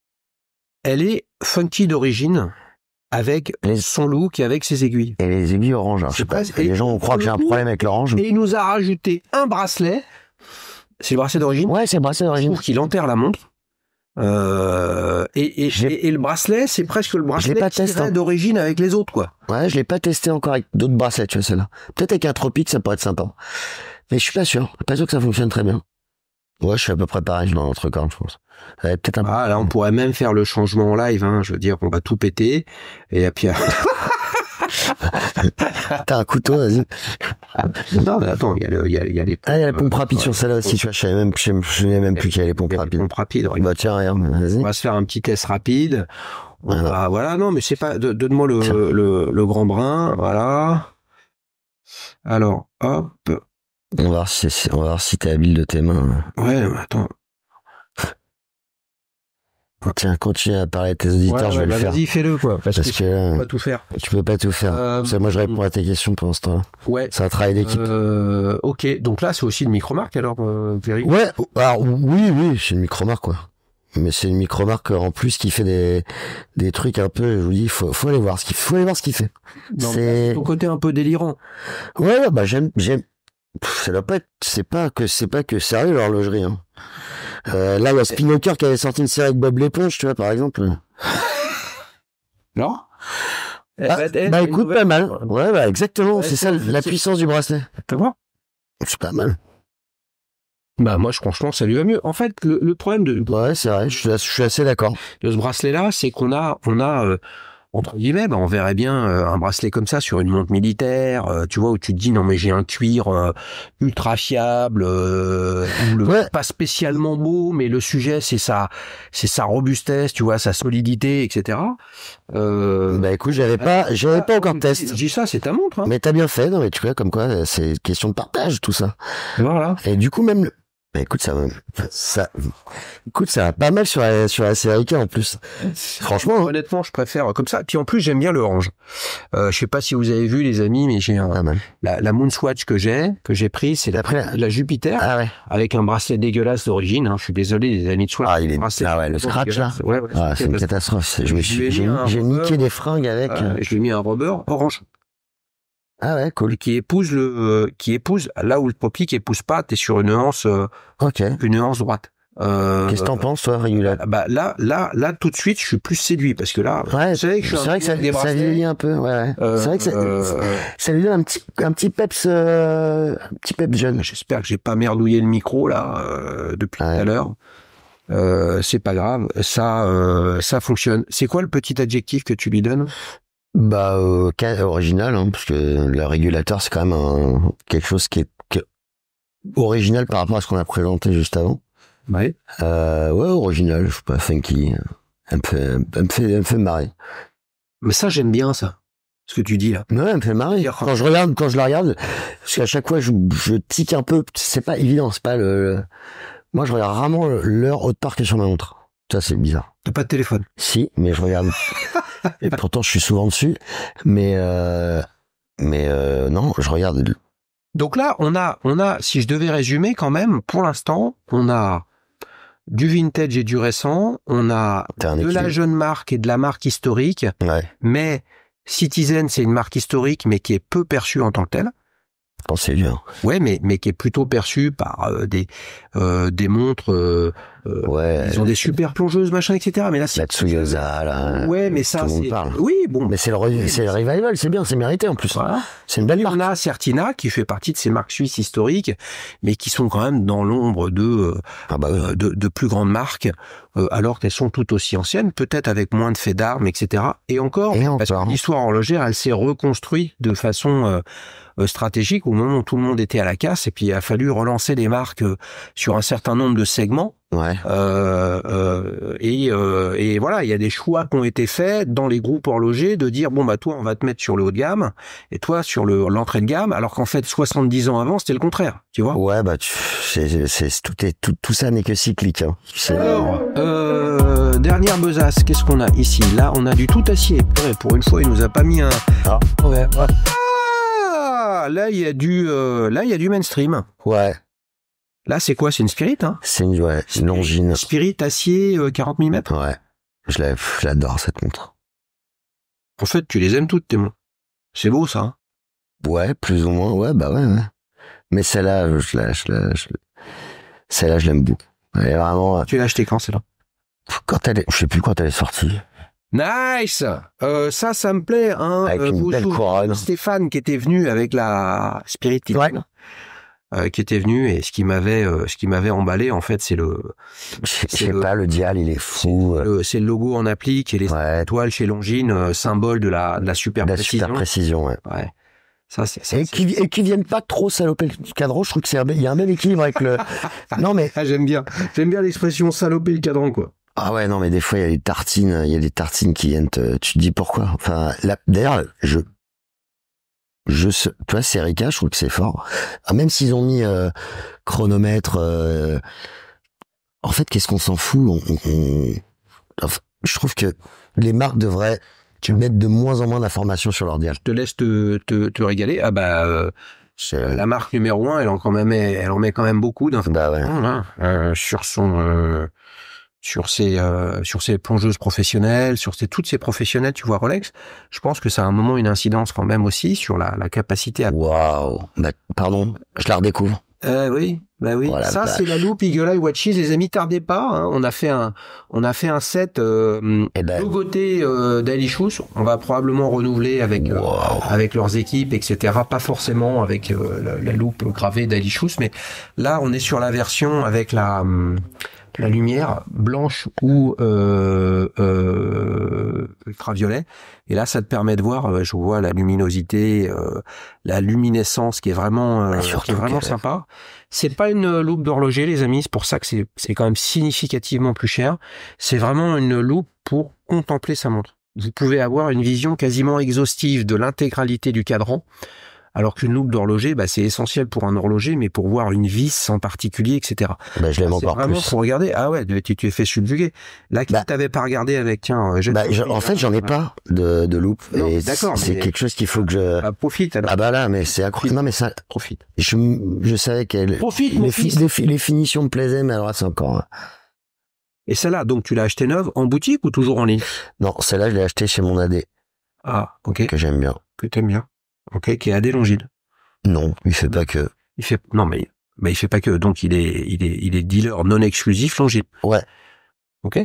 elle est funky d'origine, avec son look et avec ses aiguilles. Et les aiguilles orange, hein, je sais pas. Les gens vont croire que j'ai un problème avec l'orange. Et il nous a rajouté un bracelet. C'est le bracelet d'origine? Ouais, c'est le bracelet d'origine. Je trouve qu'il enterre la montre. Et le bracelet, c'est presque le bracelet d'origine avec les autres, quoi. Ouais, je l'ai pas testé encore avec d'autres bracelets, tu vois, celle-là. Peut-être avec un Tropique, ça pourrait être sympa. Mais je suis pas sûr. Pas sûr que ça fonctionne très bien. Ouais, je suis à peu près pareil dans notre corps, je pense. Peut-être là, on pourrait même faire le changement en live, hein. Je veux dire, on va tout péter. Et puis, t'as un couteau, vas-y. Non, mais attends, il y a les pompes. Ah, il y a les pompes rapides sur celle-là aussi, tu vois, je savais même plus qu'il y a les pompes rapides. Pompes rapides, bah, tiens, regarde, vas-y. On va se faire un petit test rapide. Voilà, non, mais c'est pas, donne-moi le grand brin, voilà. Alors, hop. On va voir si t'es habile de tes mains. Ouais, mais attends. Tiens, continue à parler à tes auditeurs, je vais le faire. Vas-y, fais-le, quoi. Parce que tu peux pas tout faire. Tu peux pas tout faire. Moi, je réponds à tes questions pendant ce temps-là. Ouais. C'est un travail d'équipe. Ok. Donc là, c'est aussi une micro-marque, alors, Véry? Ouais. Alors, oui, c'est une micro-marque, quoi. Mais c'est une micro-marque, en plus, qui fait des trucs un peu, je vous dis, faut aller voir ce qu'il fait. Non, c'est ton côté un peu délirant. Ouais, bah, j'aime, ça doit pas être, c'est pas que sérieux, l'horlogerie, hein. Là, il y a Spinnaker qui avait sorti une série avec Bob l'éponge, tu vois, par exemple. Non? Écoute, pas mal. Ouais, bah, exactement. Ouais, c'est ça, la puissance du bracelet. Fais voir. C'est pas mal. Bah moi, franchement, ça lui va mieux. En fait, le problème Ouais, c'est vrai, je suis assez d'accord. de ce bracelet-là, c'est qu'on a entre guillemets, on verrait bien un bracelet comme ça sur une montre militaire, tu vois, où tu te dis non mais j'ai un cuir ultra fiable, pas spécialement beau, mais le sujet c'est sa robustesse, tu vois, sa solidité, etc. Bah écoute, j'avais pas encore de test. Je dis ça, c'est ta montre. Hein. Mais t'as bien fait, non mais tu vois comme quoi c'est question de partage tout ça. Voilà. Et du coup même bah écoute, ça va pas mal sur la série K en plus. Franchement. Honnêtement, je préfère comme ça. Puis en plus, j'aime bien le orange. Je sais pas si vous avez vu, les amis, mais j'ai la Moonswatch que j'ai pris, c'est la Jupiter. Ah ouais. Avec un bracelet dégueulasse d'origine. Hein. Je suis désolé, les amis de Swatch. Ah ouais, le scratch là. Ouais, c'est une catastrophe. J'ai niqué des fringues avec. Je lui ai mis un rubber orange. Ah ouais, cool. Qui épouse là où le poppy qui épouse pas, t'es sur une nuance, une nuance droite. Qu'est-ce que t'en penses, toi, Régula? Bah là, tout de suite, je suis plus séduit parce que là, ouais, c'est vrai que ça vieillit un peu. Ouais. C'est vrai que ça lui donne un petit peps jeune. J'espère que j'ai pas merdouillé le micro là depuis tout à l'heure. C'est pas grave, ça fonctionne. C'est quoi le petit adjectif que tu lui donnes? Bah original, hein, parce que le régulateur c'est quand même quelque chose qui est original par rapport à ce qu'on a présenté juste avant. Ouais. Ouais, original, je sais pas, funky, un peu marrer. Mais ça j'aime bien ça, ce que tu dis là. Ouais, elle me fait marrer. Quand je la regarde, parce qu'à chaque fois je tique un peu, c'est pas évident, c'est pas moi je regarde rarement l'heure autre part que sur ma montre. Ça c'est bizarre. T'as pas de téléphone? Si, mais je regarde. Et pourtant, je suis souvent dessus. Mais non, je regarde. Donc là, on a, si je devais résumer quand même, pour l'instant, on a du vintage et du récent, on a de la jeune marque et de la marque historique. Ouais. Mais Citizen, c'est une marque historique, mais qui est peu perçue en tant que telle. Oh, c'est dur. Ouais, mais qui est plutôt perçue par des montres. Ouais. Ils ont des super plongeuses, machin, etc. Mais là, la Tsuyosa, là. Ouais, mais ça, c'est. Oui, bon. Mais c'est le revival, c'est bien, c'est mérité en plus. Voilà. C'est une belle marque. On a Certina qui fait partie de ces marques suisses historiques, mais qui sont quand même dans l'ombre de plus grandes marques, alors qu'elles sont tout aussi anciennes, peut-être avec moins de faits d'armes, etc. Et encore. Parce que l'histoire horlogère, elle s'est reconstruite de façon stratégique au moment où tout le monde était à la casse, et puis il a fallu relancer les marques sur un certain nombre de segments. Ouais. Et voilà, il y a des choix qui ont été faits dans les groupes horlogers de dire bon bah toi on va te mettre sur le haut de gamme et toi sur l'entrée de gamme, alors qu'en fait 70 ans avant c'était le contraire, tu vois. Ouais, bah tout ça n'est que cyclique. Hein. Alors, dernière besace, qu'est-ce qu'on a ici? Là, on a du tout acier. Pour une fois, il nous a pas mis un. Ah. Ouais. Ah, là il y a du mainstream. Ouais. Là, c'est quoi? C'est une Spirit, hein? C'est une Longines. Spirit acier 40 mm. Ouais. J'adore cette montre. En fait, tu les aimes toutes, tes montres. C'est beau, ça, hein? Ouais, plus ou moins. Ouais, bah ouais. Mais celle-là, celle-là, je l'aime beaucoup. Elle est vraiment. Tu l'as achetée quand, celle-là? Je sais plus quand elle est sortie. Nice! Ça me plaît, hein. Avec une belle couronne. Stéphane qui était venu avec la Spirit Titan. Ouais. Qui était venu et ce qui m'avait emballé en fait c'est le le dial il est fou, c'est le logo en applique et les étoiles chez Longines, symbole de la super précision. Ouais. Ça c'est qui viennent pas trop saloper le cadran. Je trouve que il y a un bel équilibre avec le non mais j'aime bien l'expression saloper le cadran, quoi. Ah ouais, non mais des fois il y a des tartines qui viennent tu te dis pourquoi, enfin d'ailleurs tu vois, c'est Erika, je trouve que c'est fort. Même s'ils ont mis chronomètre, en fait, qu'est-ce qu'on s'en fout? Enfin, je trouve que les marques devraient mettre de moins en moins d'informations sur leur dial. Je te laisse te régaler. Ah bah, la marque numéro 1, elle en met quand même beaucoup d'informations sur ses plongeuses professionnelles, toutes ces professionnelles, tu vois, Rolex. Je pense que ça a un moment une incidence quand même aussi sur la capacité à... Waouh. Bah, pardon, je la redécouvre. Oui, bah oui. Voilà, Ça, c'est la loupe Eagle Eye Watches. Les amis, tardez pas. Hein. On a fait un set logoté Daily Shoes. On va probablement renouveler avec leurs équipes, etc. Pas forcément avec la loupe gravée Daily Shoes, mais là, on est sur la version avec la lumière blanche ou ultraviolet. Et là, ça te permet de voir, je vois la luminosité, la luminescence qui est vraiment, sympa. C'est pas une loupe d'horloger, les amis. C'est pour ça que c'est quand même significativement plus cher. C'est vraiment une loupe pour contempler sa montre. Vous pouvez avoir une vision quasiment exhaustive de l'intégralité du cadran. Alors qu'une loupe d'horloger, c'est essentiel pour un horloger, mais pour voir une vis en particulier, etc. Je l'aime encore vraiment plus. Pour regarder. Ah ouais, tu es fait subjuguer. Là, qui t'avais pas regardé avec, tiens, en fait, j'en ai pas de loupe. Non, et d'accord. C'est quelque chose qu'il faut que je... profite, alors. Là, mais c'est incroyable. Non, mais ça... Profite. Je savais qu'elle... Profite, les finitions me plaisaient, mais alors là, c'est encore... Et celle-là, donc, tu l'as achetée neuve en boutique ou toujours en ligne? Non, celle-là, je l'ai achetée chez mon AD. Ah, ok. Que j'aime bien. Que t'aimes bien. Ok, qui est AD Longines. Non, il fait pas que. Non, mais il fait pas que. Donc, il est dealer non exclusif Longines. Ouais. Ok.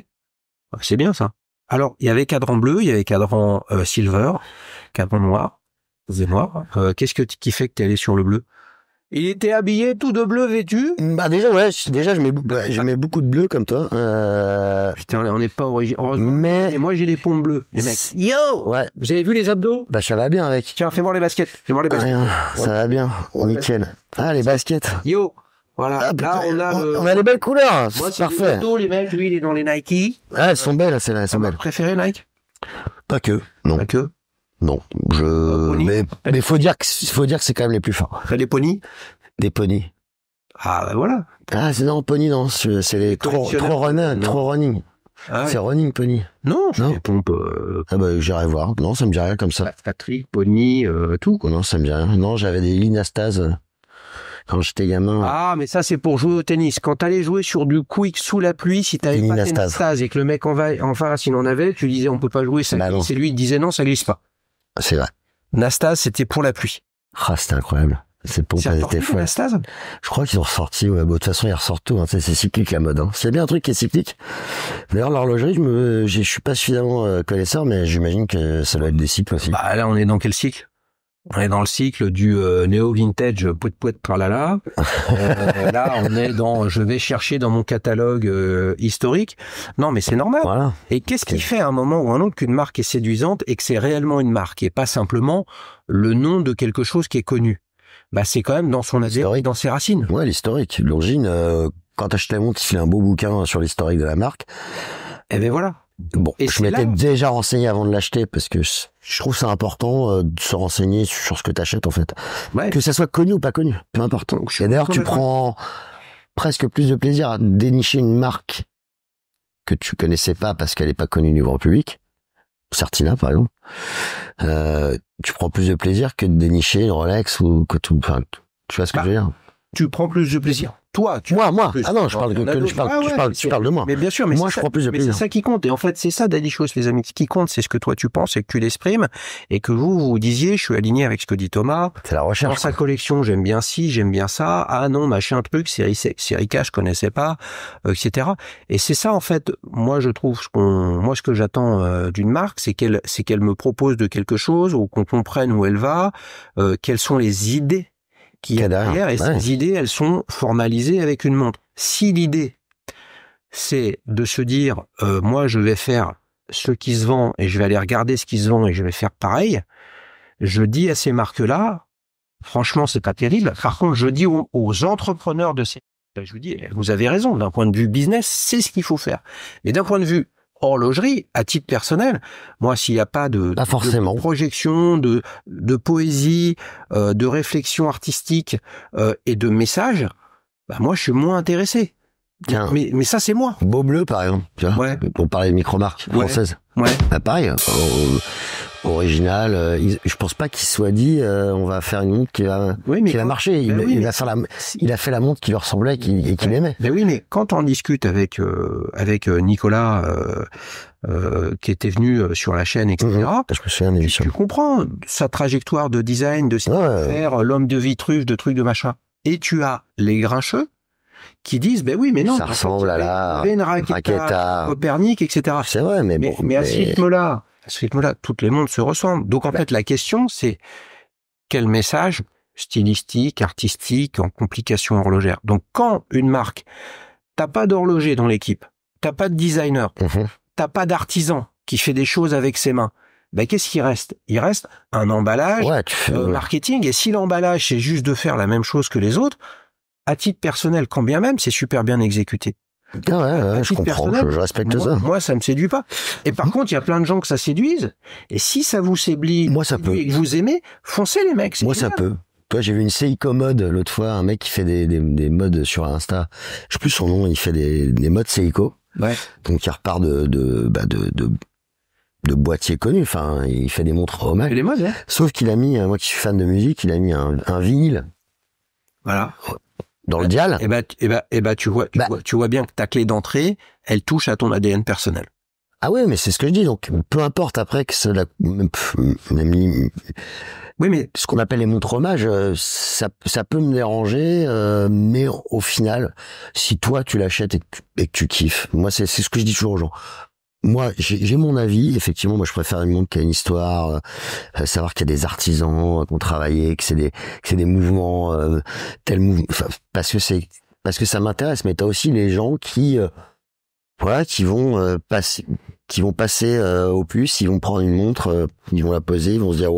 C'est bien, ça. Alors, il y avait cadran bleu, il y avait cadran silver, cadran noir, c'est noir. Qu'est-ce qui fait que t'es allé sur le bleu? Il était habillé tout de bleu vêtu. Déjà, je mets beaucoup de bleu comme toi. Putain, on n'est pas original. Mais et moi, j'ai les pompes bleues. Les mecs. Yo! Ouais. Vous avez vu les abdos? Ça va bien avec. Tiens, fais-moi les baskets. Rien, ça va bien. Nickel. Ah, les baskets. Yo! Voilà. Là, on a les belles couleurs. Moi, c'est parfait. Les mecs, lui, il est dans les Nike. Ah, elles sont belles, celles-là, elles sont belles. Préféré Nike? Pas que. Non. Pas que. Non. Mais faut dire que c'est quand même les plus forts. Les ponies? Des ponies. Ah, voilà. Ah, c'est non, pony, non. C'est les trop running. Ah, c'est running pony. Non, c'est les pompes. J'irai voir. Non, ça me dit rien comme ça. Patrick, pony, tout, quoi. Non, ça me dit rien. Non, j'avais des Linastase quand j'étais gamin. Ah, mais ça, c'est pour jouer au tennis. Quand t'allais jouer sur du quick sous la pluie, si t'avais pas de Nastase et que le mec en face, il en avait, tu disais, on peut pas jouer, ça glisse. Et lui, il disait, non, ça glisse pas. C'est vrai. Nastase, c'était pour la pluie. Ah, c'était incroyable. Ces pompes, elles étaient folles. Je crois qu'ils ont ressorti, ouais. De toute façon, ils ressortent tout, hein. C'est cyclique, la mode, hein. S'il y a bien un truc qui est cyclique. D'ailleurs, l'horlogerie, je suis pas suffisamment connaisseur, mais j'imagine que ça doit être des cycles aussi. Là, on est dans quel cycle? On est dans le cycle du néo-vintage poète tralala. Là, on est dans, je vais chercher dans mon catalogue historique. Non, mais c'est normal. Voilà. Et qu'est-ce qui fait à un moment ou un autre qu'une marque est séduisante et que c'est réellement une marque et pas simplement le nom de quelque chose qui est connu? C'est quand même dans son ADN, dans ses racines. Ouais, l'historique. Longines, quand t'achètes la montre, il file un beau bouquin sur l'historique de la marque. Et ben voilà. Bon, et je m'étais déjà renseigné avant de l'acheter parce que je trouve ça important de se renseigner sur ce que t'achètes en fait. Ouais. Que ça soit connu ou pas connu, peu importe. Et d'ailleurs, tu prends presque plus de plaisir à dénicher une marque que tu connaissais pas parce qu'elle est pas connue du grand public. Certina, par exemple. Tu prends plus de plaisir que de dénicher une Rolex ou que tout. Enfin, tu vois ce que je veux dire? Tu prends plus de plaisir. Toi, moi. Ah non, je parle tu parles de moi. Mais bien sûr, mais moi, je prends plus de plaisir. C'est ça qui compte. Et en fait, c'est ça, Daily Shoes, les amis. Ce qui compte, c'est ce que toi tu penses et que tu l'exprimes et que vous disiez, je suis aligné avec ce que dit Thomas. C'est la recherche. Dans sa collection, j'aime bien ci, j'aime bien ça. Ah non, machin truc, série K, je connaissais pas, etc. Et c'est ça, en fait. Moi, je trouve ce que j'attends d'une marque, c'est qu'elle me propose de quelque chose ou qu'on comprenne où elle va, quelles sont les idées qu'il y a derrière, et ces idées, elles sont formalisées avec une montre. Si l'idée, c'est de se dire, moi, je vais faire ce qui se vend, et je vais aller regarder ce qui se vend, et je vais faire pareil, je dis à ces marques-là, franchement, c'est pas terrible. Par contre, je dis aux entrepreneurs de ces marques, je vous dis, vous avez raison, d'un point de vue business, c'est ce qu'il faut faire. Mais d'un point de vue horlogerie, à titre personnel, moi, s'il n'y a pas de projection, de poésie, de réflexion artistique et de message, moi, je suis moins intéressé. Tiens, mais ça, c'est moi. Beau Bleu, par exemple, tu vois, pour parler de micro-marques françaises. Ouais. Pareil, original. Je pense pas qu'il soit dit, on va faire une montre qui va marcher. Il a fait la montre qui lui ressemblait et qu'il aimait. Ben oui, mais quand on discute avec Nicolas, qui était venu sur la chaîne, etc. Je me souviens d'émission. Tu comprends sa trajectoire de design, de faire l'homme de Vitruve, de trucs de machin. Et tu as les grincheux qui disent, ben oui, mais non. Ça ressemble à la une Raqueta, Copernic, etc. C'est vrai, mais bon. Mais à ce rythme-là, toutes les montres se ressemblent. Donc, en fait, la question, c'est quel message stylistique, artistique, en complication horlogère. Donc, quand une marque, t'as pas d'horloger dans l'équipe, t'as pas de designer, t'as pas d'artisan qui fait des choses avec ses mains, ben, qu'est-ce qui reste? Il reste un emballage, marketing. Et si l'emballage, c'est juste de faire la même chose que les autres, à titre personnel, quand bien même, c'est super bien exécuté. Je comprends, je respecte ça. Moi, ça me séduit pas. Et par contre, il y a plein de gens que ça séduise. Et si ça vous séduit et que vous aimez, foncez les mecs. Moi, ça peut. Toi, j'ai vu une Seiko mode l'autre fois, un mec qui fait des modes sur Insta. Je sais plus son nom, il fait des modes Seiko. Ouais. Donc, il repart de boîtiers connus. Enfin, il fait des montres au Mac. Les modes, hein. Sauf qu'il a mis, moi qui suis fan de musique, il a mis un vinyle. Voilà. Dans le dial. Tu vois bien que ta clé d'entrée, elle touche à ton ADN personnel. Ah ouais, mais c'est ce que je dis. Donc, peu importe après que c'est oui, mais ce qu'on appelle les montres hommages, ça peut me déranger, mais au final, si toi tu l'achètes et que tu kiffes, moi c'est ce que je dis toujours aux gens. Moi, j'ai mon avis. Effectivement, moi, je préfère une montre qui a une histoire, savoir qu'il y a des artisans qui ont travaillé, que c'est des mouvements, parce que ça m'intéresse. Mais t'as aussi les gens qui vont passer au puce, ils vont prendre une montre, ils vont la poser, ils vont se dire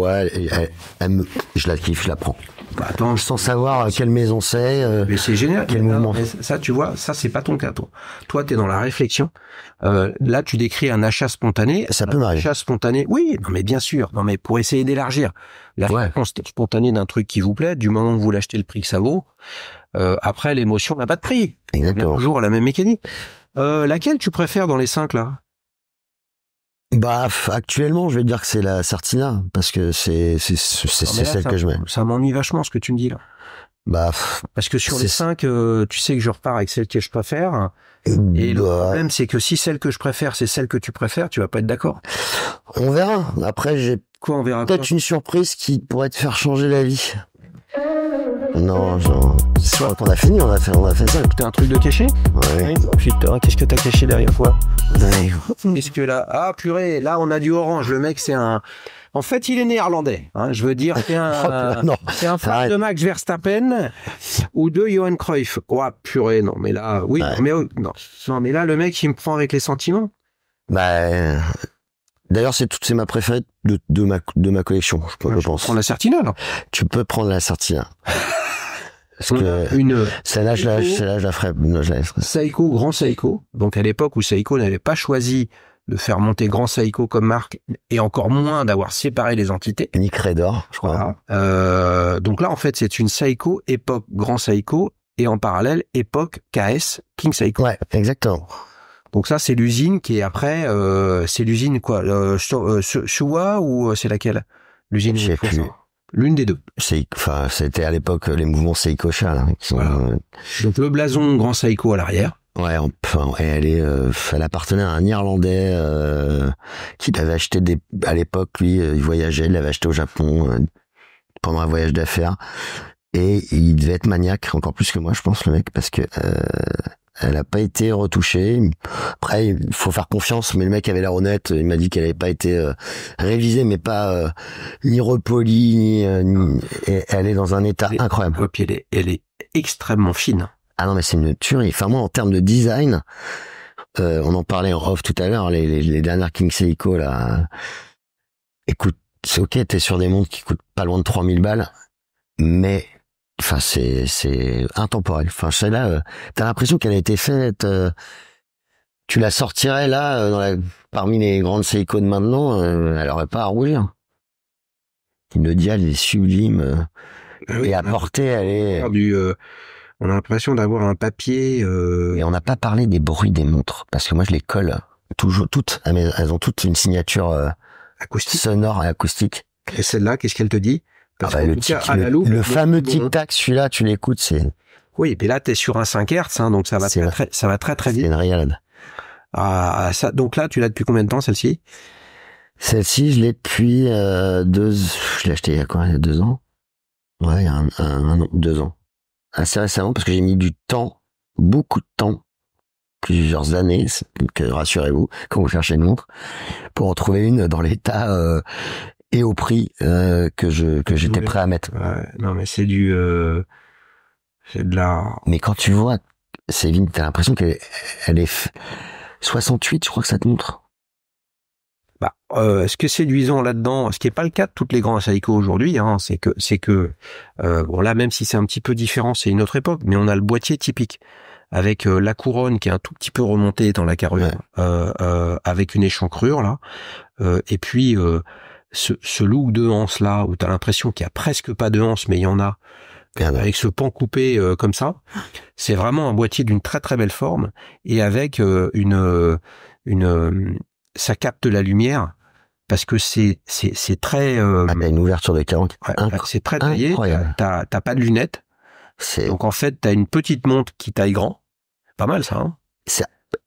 je la kiffe, je la prends. Bah, attends, sans savoir quelle maison c'est, mais c'est génial. Quel mouvement. Mais ça, tu vois, ça c'est pas ton cas, toi. Toi, t'es dans la réflexion. Là, tu décris un achat spontané. Ça peut m'arriver. Achat spontané, oui. Non, mais bien sûr. Non, mais pour essayer d'élargir l'achat spontané d'un truc qui vous plaît, du moment que vous l'achetez le prix que ça vaut. Après, l'émotion n'a pas de prix. Exactement. Toujours la même mécanique. Laquelle tu préfères dans les 5 là? Bah, actuellement, je vais dire que c'est la Certina, parce que c'est celle que je mets. Ça m'ennuie vachement ce que tu me dis là. Bah, parce que sur les 5, tu sais que je repars avec celle que je préfère. Et le problème, c'est que si celle que je préfère, c'est celle que tu préfères, tu vas pas être d'accord. On verra. Après, on verra peut-être une surprise qui pourrait te faire changer la vie. Non, on a fini, on a fait ça. T'as un truc de caché? Ouais. Oh, putain, qu'est-ce que t'as caché derrière toi? Ouais. Qu'est-ce que là? Ah, purée, là, on a du orange. Le mec, en fait, il est néerlandais. Hein, je veux dire, c'est un fan de Max Verstappen ou de Johan Cruyff. Oh, purée, non, mais là, oui, ouais. Non, mais là, le mec, il me prend avec les sentiments. Bah, d'ailleurs, c'est ma préférée de ma collection, je pense. Prends la Certina, là. Tu peux prendre la Certina. Parce que celle-là, je la ferai. Seiko, grand Seiko. Donc, à l'époque où Seiko n'avait pas choisi de faire monter Grand Seiko comme marque, et encore moins d'avoir séparé les entités. Nick Raydor, je crois. Voilà. Donc là, en fait, c'est une Seiko époque Grand Seiko, et en parallèle, époque KS, King Seiko. Ouais, exactement. Donc ça, c'est l'usine qui est après, c'est l'usine quoi, Showa ou c'est laquelle? L'usine. Je sais plus. L'une des deux. C'était à l'époque les mouvements Seiko-cha, là. Voilà. Donc le blason Grand Seiko à l'arrière. Ouais, elle appartenait à un Irlandais qui l'avait acheté à l'époque. Lui, il voyageait, il l'avait acheté au Japon pendant un voyage d'affaires, et il devait être maniaque encore plus que moi, je pense, le mec, parce que elle a pas été retouchée. Après, il faut faire confiance, mais le mec avait l'air honnête. Il m'a dit qu'elle avait pas été révisée, mais pas ni repolie, et elle est dans un état incroyable. Et puis elle est extrêmement fine. Ah non, mais c'est une tuerie. Enfin, moi, en termes de design, on en parlait en off tout à l'heure, les dernières King Seiko, là. Écoute, c'est ok, t'es sur des montres qui coûtent pas loin de 3000 balles, mais, enfin, c'est intemporel. Enfin, celle-là, t'as l'impression qu'elle a été faite, tu la sortirais là, parmi les grandes Seiko de maintenant, elle aurait pas à rougir. Le dial est sublime, et à portée, elle est... On a l'impression d'avoir un papier... Et on n'a pas parlé des bruits des montres, parce que moi je les colle toujours toutes, elles ont toutes une signature acoustique, sonore et acoustique. Et celle-là, qu'est-ce qu'elle te dit? Le fameux tic-tac, celui-là, tu l'écoutes, c'est... Oui, et puis là, t'es sur un 5 Hz, hein, donc ça va très vite. C'est une régalade. Ah, ça, donc là, tu l'as depuis combien de temps, celle-ci? Celle-ci, je l'ai depuis je l'ai acheté il y a 2 ans? Ouais, il y a un an, 2 ans. assez récemment parce que j'ai mis du temps, beaucoup de temps, plusieurs années, donc rassurez-vous, quand vous cherchez une montre, pour en trouver une dans l'état et au prix que j'étais prêt à mettre. Ouais, non mais c'est de la... Mais quand tu vois, Céline, t'as l'impression qu'elle est 68, je crois que ça te montre. Bah, ce qui est séduisant là-dedans, ce qui est pas le cas de toutes les grands Seiko aujourd'hui, hein, c'est que bon là, même si c'est un petit peu différent, c'est une autre époque, mais on a le boîtier typique avec la couronne qui est un tout petit peu remontée dans la carrure, avec une échancrure là, et puis ce look de anse là où t'as l'impression qu'il y a presque pas de anse, mais il y en a. Avec ce pan coupé comme ça, c'est vraiment un boîtier d'une très très belle forme et avec ça capte la lumière parce que c'est très t'as une ouverture de 40. c'est très taillé, t'as pas de lunettes. Donc en fait, t'as une petite montre qui taille grand. Pas mal ça, hein.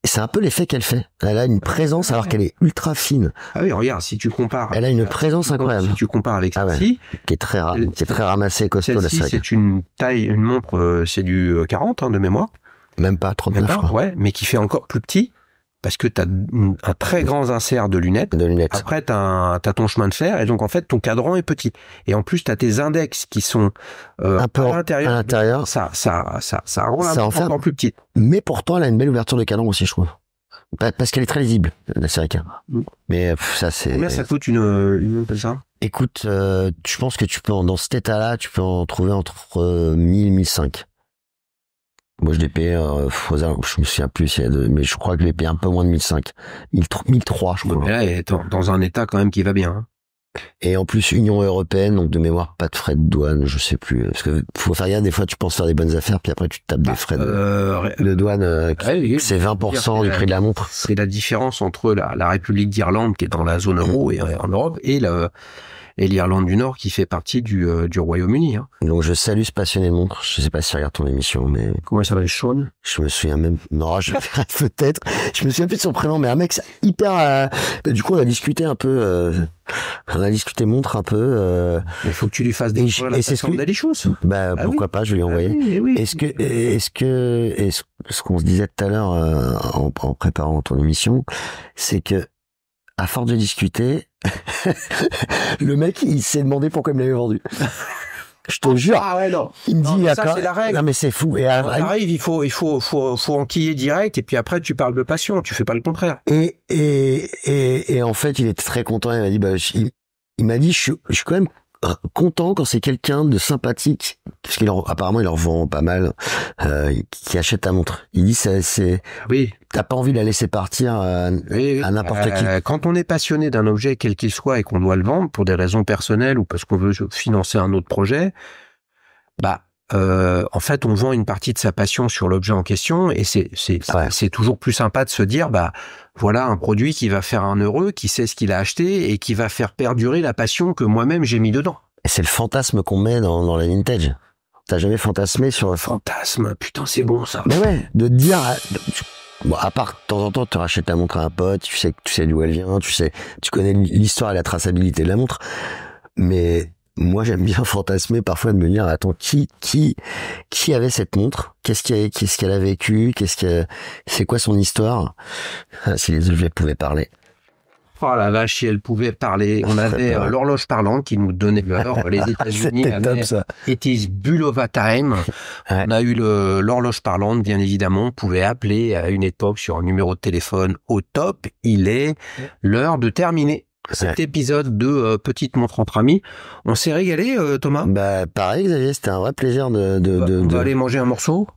C'est un peu l'effet qu'elle fait. Elle a une présence alors qu'elle est ultra fine. Ah oui, regarde, si tu compares. Elle a une présence incroyable. Si tu compares avec celle-ci. Qui est très ramassée, costaud. Celle-ci, c'est une montre, c'est du 40, hein, de mémoire. Même pas, 39, je crois. Ouais, mais qui fait encore plus petit. Parce que t'as un très grand insert de lunettes. Après, t'as ton chemin de fer. Et donc, en fait, ton cadran est petit. Et en plus, t'as tes index qui sont un peu à l'intérieur. Ça rend la montre encore plus petite. Mais pourtant, elle a une belle ouverture de cadran aussi, je trouve. Parce qu'elle est très lisible, la Serica. Mais ça, c'est... Combien ça coûte une montre comme ça? Écoute, je pense que tu peux, dans cet état-là, tu peux en trouver entre 1000 et 1005. Moi, je l'ai payé, je me souviens plus, mais je crois que je l'ai payé un peu moins de 1005. 1003, je crois. Mais là, elle est dans un état quand même qui va bien, hein. Et en plus, Union Européenne, donc de mémoire, pas de frais de douane, je sais plus. Parce que faut faire gaffe, des fois, tu penses faire des bonnes affaires, puis après, tu te tapes des frais de douane, c'est 20% du prix de la montre. C'est la différence entre la République d'Irlande, qui est dans la zone euro et en Europe, et l'Irlande du Nord qui fait partie du Royaume-Uni, hein. Donc je salue ce passionné de montre. Je sais pas si tu regardes ton émission, mais... Comment ça s'appelle, Sean? Je me souviens même... Non, peut-être. Je me souviens plus de son prénom, mais un mec hyper... Du coup, on a discuté un peu... On a discuté montre un peu... Il faut que tu lui fasses des présentations d'Alichous. Bah, pourquoi pas, je vais lui envoyer. Oui. Ce qu'on se disait tout à l'heure en préparant ton émission, c'est que à force de discuter, le mec, il s'est demandé pourquoi il me l'avait vendu. Je te jure. Ah ouais, non. Il me dit, ça, c'est la règle. Non, mais c'est fou. Et arrive, il faut enquiller direct, et puis après, tu parles de passion, tu fais pas le contraire. Et en fait, il était très content. Il m'a dit, il m'a dit, je suis quand même content quand c'est quelqu'un de sympathique, parce apparemment il leur vend pas mal, qui achète ta montre. Il dit oui. T'as pas envie de la laisser partir à n'importe qui. Quand on est passionné d'un objet quel qu'il soit et qu'on doit le vendre pour des raisons personnelles ou parce qu'on veut financer un autre projet, en fait on vend une partie de sa passion sur l'objet en question et c'est toujours plus sympa de se dire voilà un produit qui va faire un heureux, qui sait ce qu'il a acheté et qui va faire perdurer la passion que moi-même j'ai mis dedans. Et c'est le fantasme qu'on met dans la vintage. T'as jamais fantasmé sur le fantasme? Putain, c'est bon ça. Mais ouais, de te dire, bon, à part de temps en temps, tu rachètes ta montre à un pote, tu sais d'où elle vient, tu connais l'histoire et la traçabilité de la montre, mais moi, j'aime bien fantasmer parfois de me dire, attends, qui avait cette montre? Qu'est-ce qu'elle a vécu? C'est quoi son histoire? Si les objets pouvaient parler. Oh la vache, si elle pouvait parler. On avait l'horloge parlante qui nous donnait l'heure. Les États-Unis avaient It is Bulova Time. Ouais. On a eu l'horloge parlante, bien évidemment. On pouvait appeler à une époque sur un numéro de téléphone au top. Il est l'heure de terminer cet épisode de Petite montre entre amis. On s'est régalé, Thomas. Pareil, Xavier, c'était un vrai plaisir on va aller manger un morceau.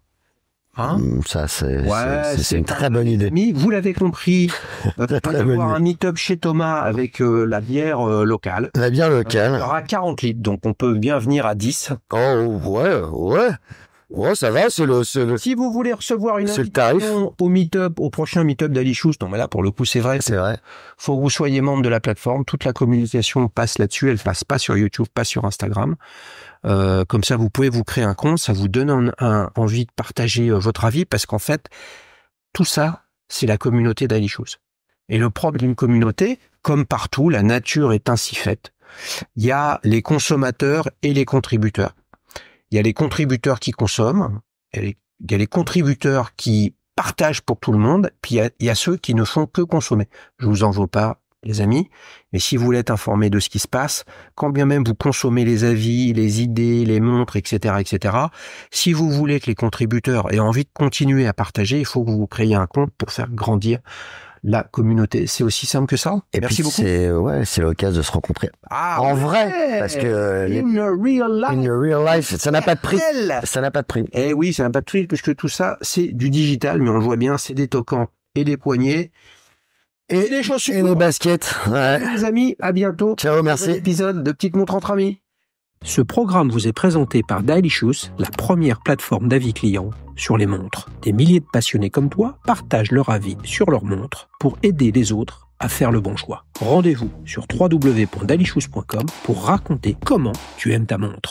Hein? Ça, c'est une très bonne idée. Vous l'avez compris, on va avoir un meet-up chez Thomas avec la bière locale. La bière locale. Il y aura 40 litres, donc on peut bien venir à 10. Oh, ouais. Ouais, ça va, c'est le... Si vous voulez recevoir une invitation au prochain meet-up d'Alichous, non mais là pour le coup c'est vrai. Faut que vous soyez membre de la plateforme, toute la communication passe là-dessus, elle passe pas sur YouTube, pas sur Instagram. Comme ça vous pouvez vous créer un compte, ça vous donne envie de partager votre avis, parce qu'en fait, tout ça, c'est la communauté d'Alichous. Et le propre d'une communauté, comme partout, la nature est ainsi faite. Il y a les consommateurs et les contributeurs. Il y a les contributeurs qui consomment, il y a les contributeurs qui partagent pour tout le monde, puis il y a ceux qui ne font que consommer. Je vous en veux pas, les amis, mais si vous voulez être informé de ce qui se passe, quand bien même vous consommez les avis, les idées, les montres, etc., si vous voulez que les contributeurs aient envie de continuer à partager, il faut que vous créiez un compte pour faire grandir la communauté. C'est aussi simple que ça. Et merci puis beaucoup. C'est l'occasion de se rencontrer en vrai, parce que in real life, ça n'a pas de prix. Ça n'a pas de prix. Eh oui, ça n'a pas de prix, puisque tout ça, c'est du digital, mais on le voit bien, c'est des tokens et des poignets. Et des chaussures. Et des baskets. Ouais. Les amis, à bientôt. Ciao, merci. Épisode de Petite Montre entre amis. Ce programme vous est présenté par Dailyshoes, la première plateforme d'avis clients sur les montres. Des milliers de passionnés comme toi partagent leur avis sur leurs montres pour aider les autres à faire le bon choix. Rendez-vous sur www.dailyshoes.com pour raconter comment tu aimes ta montre.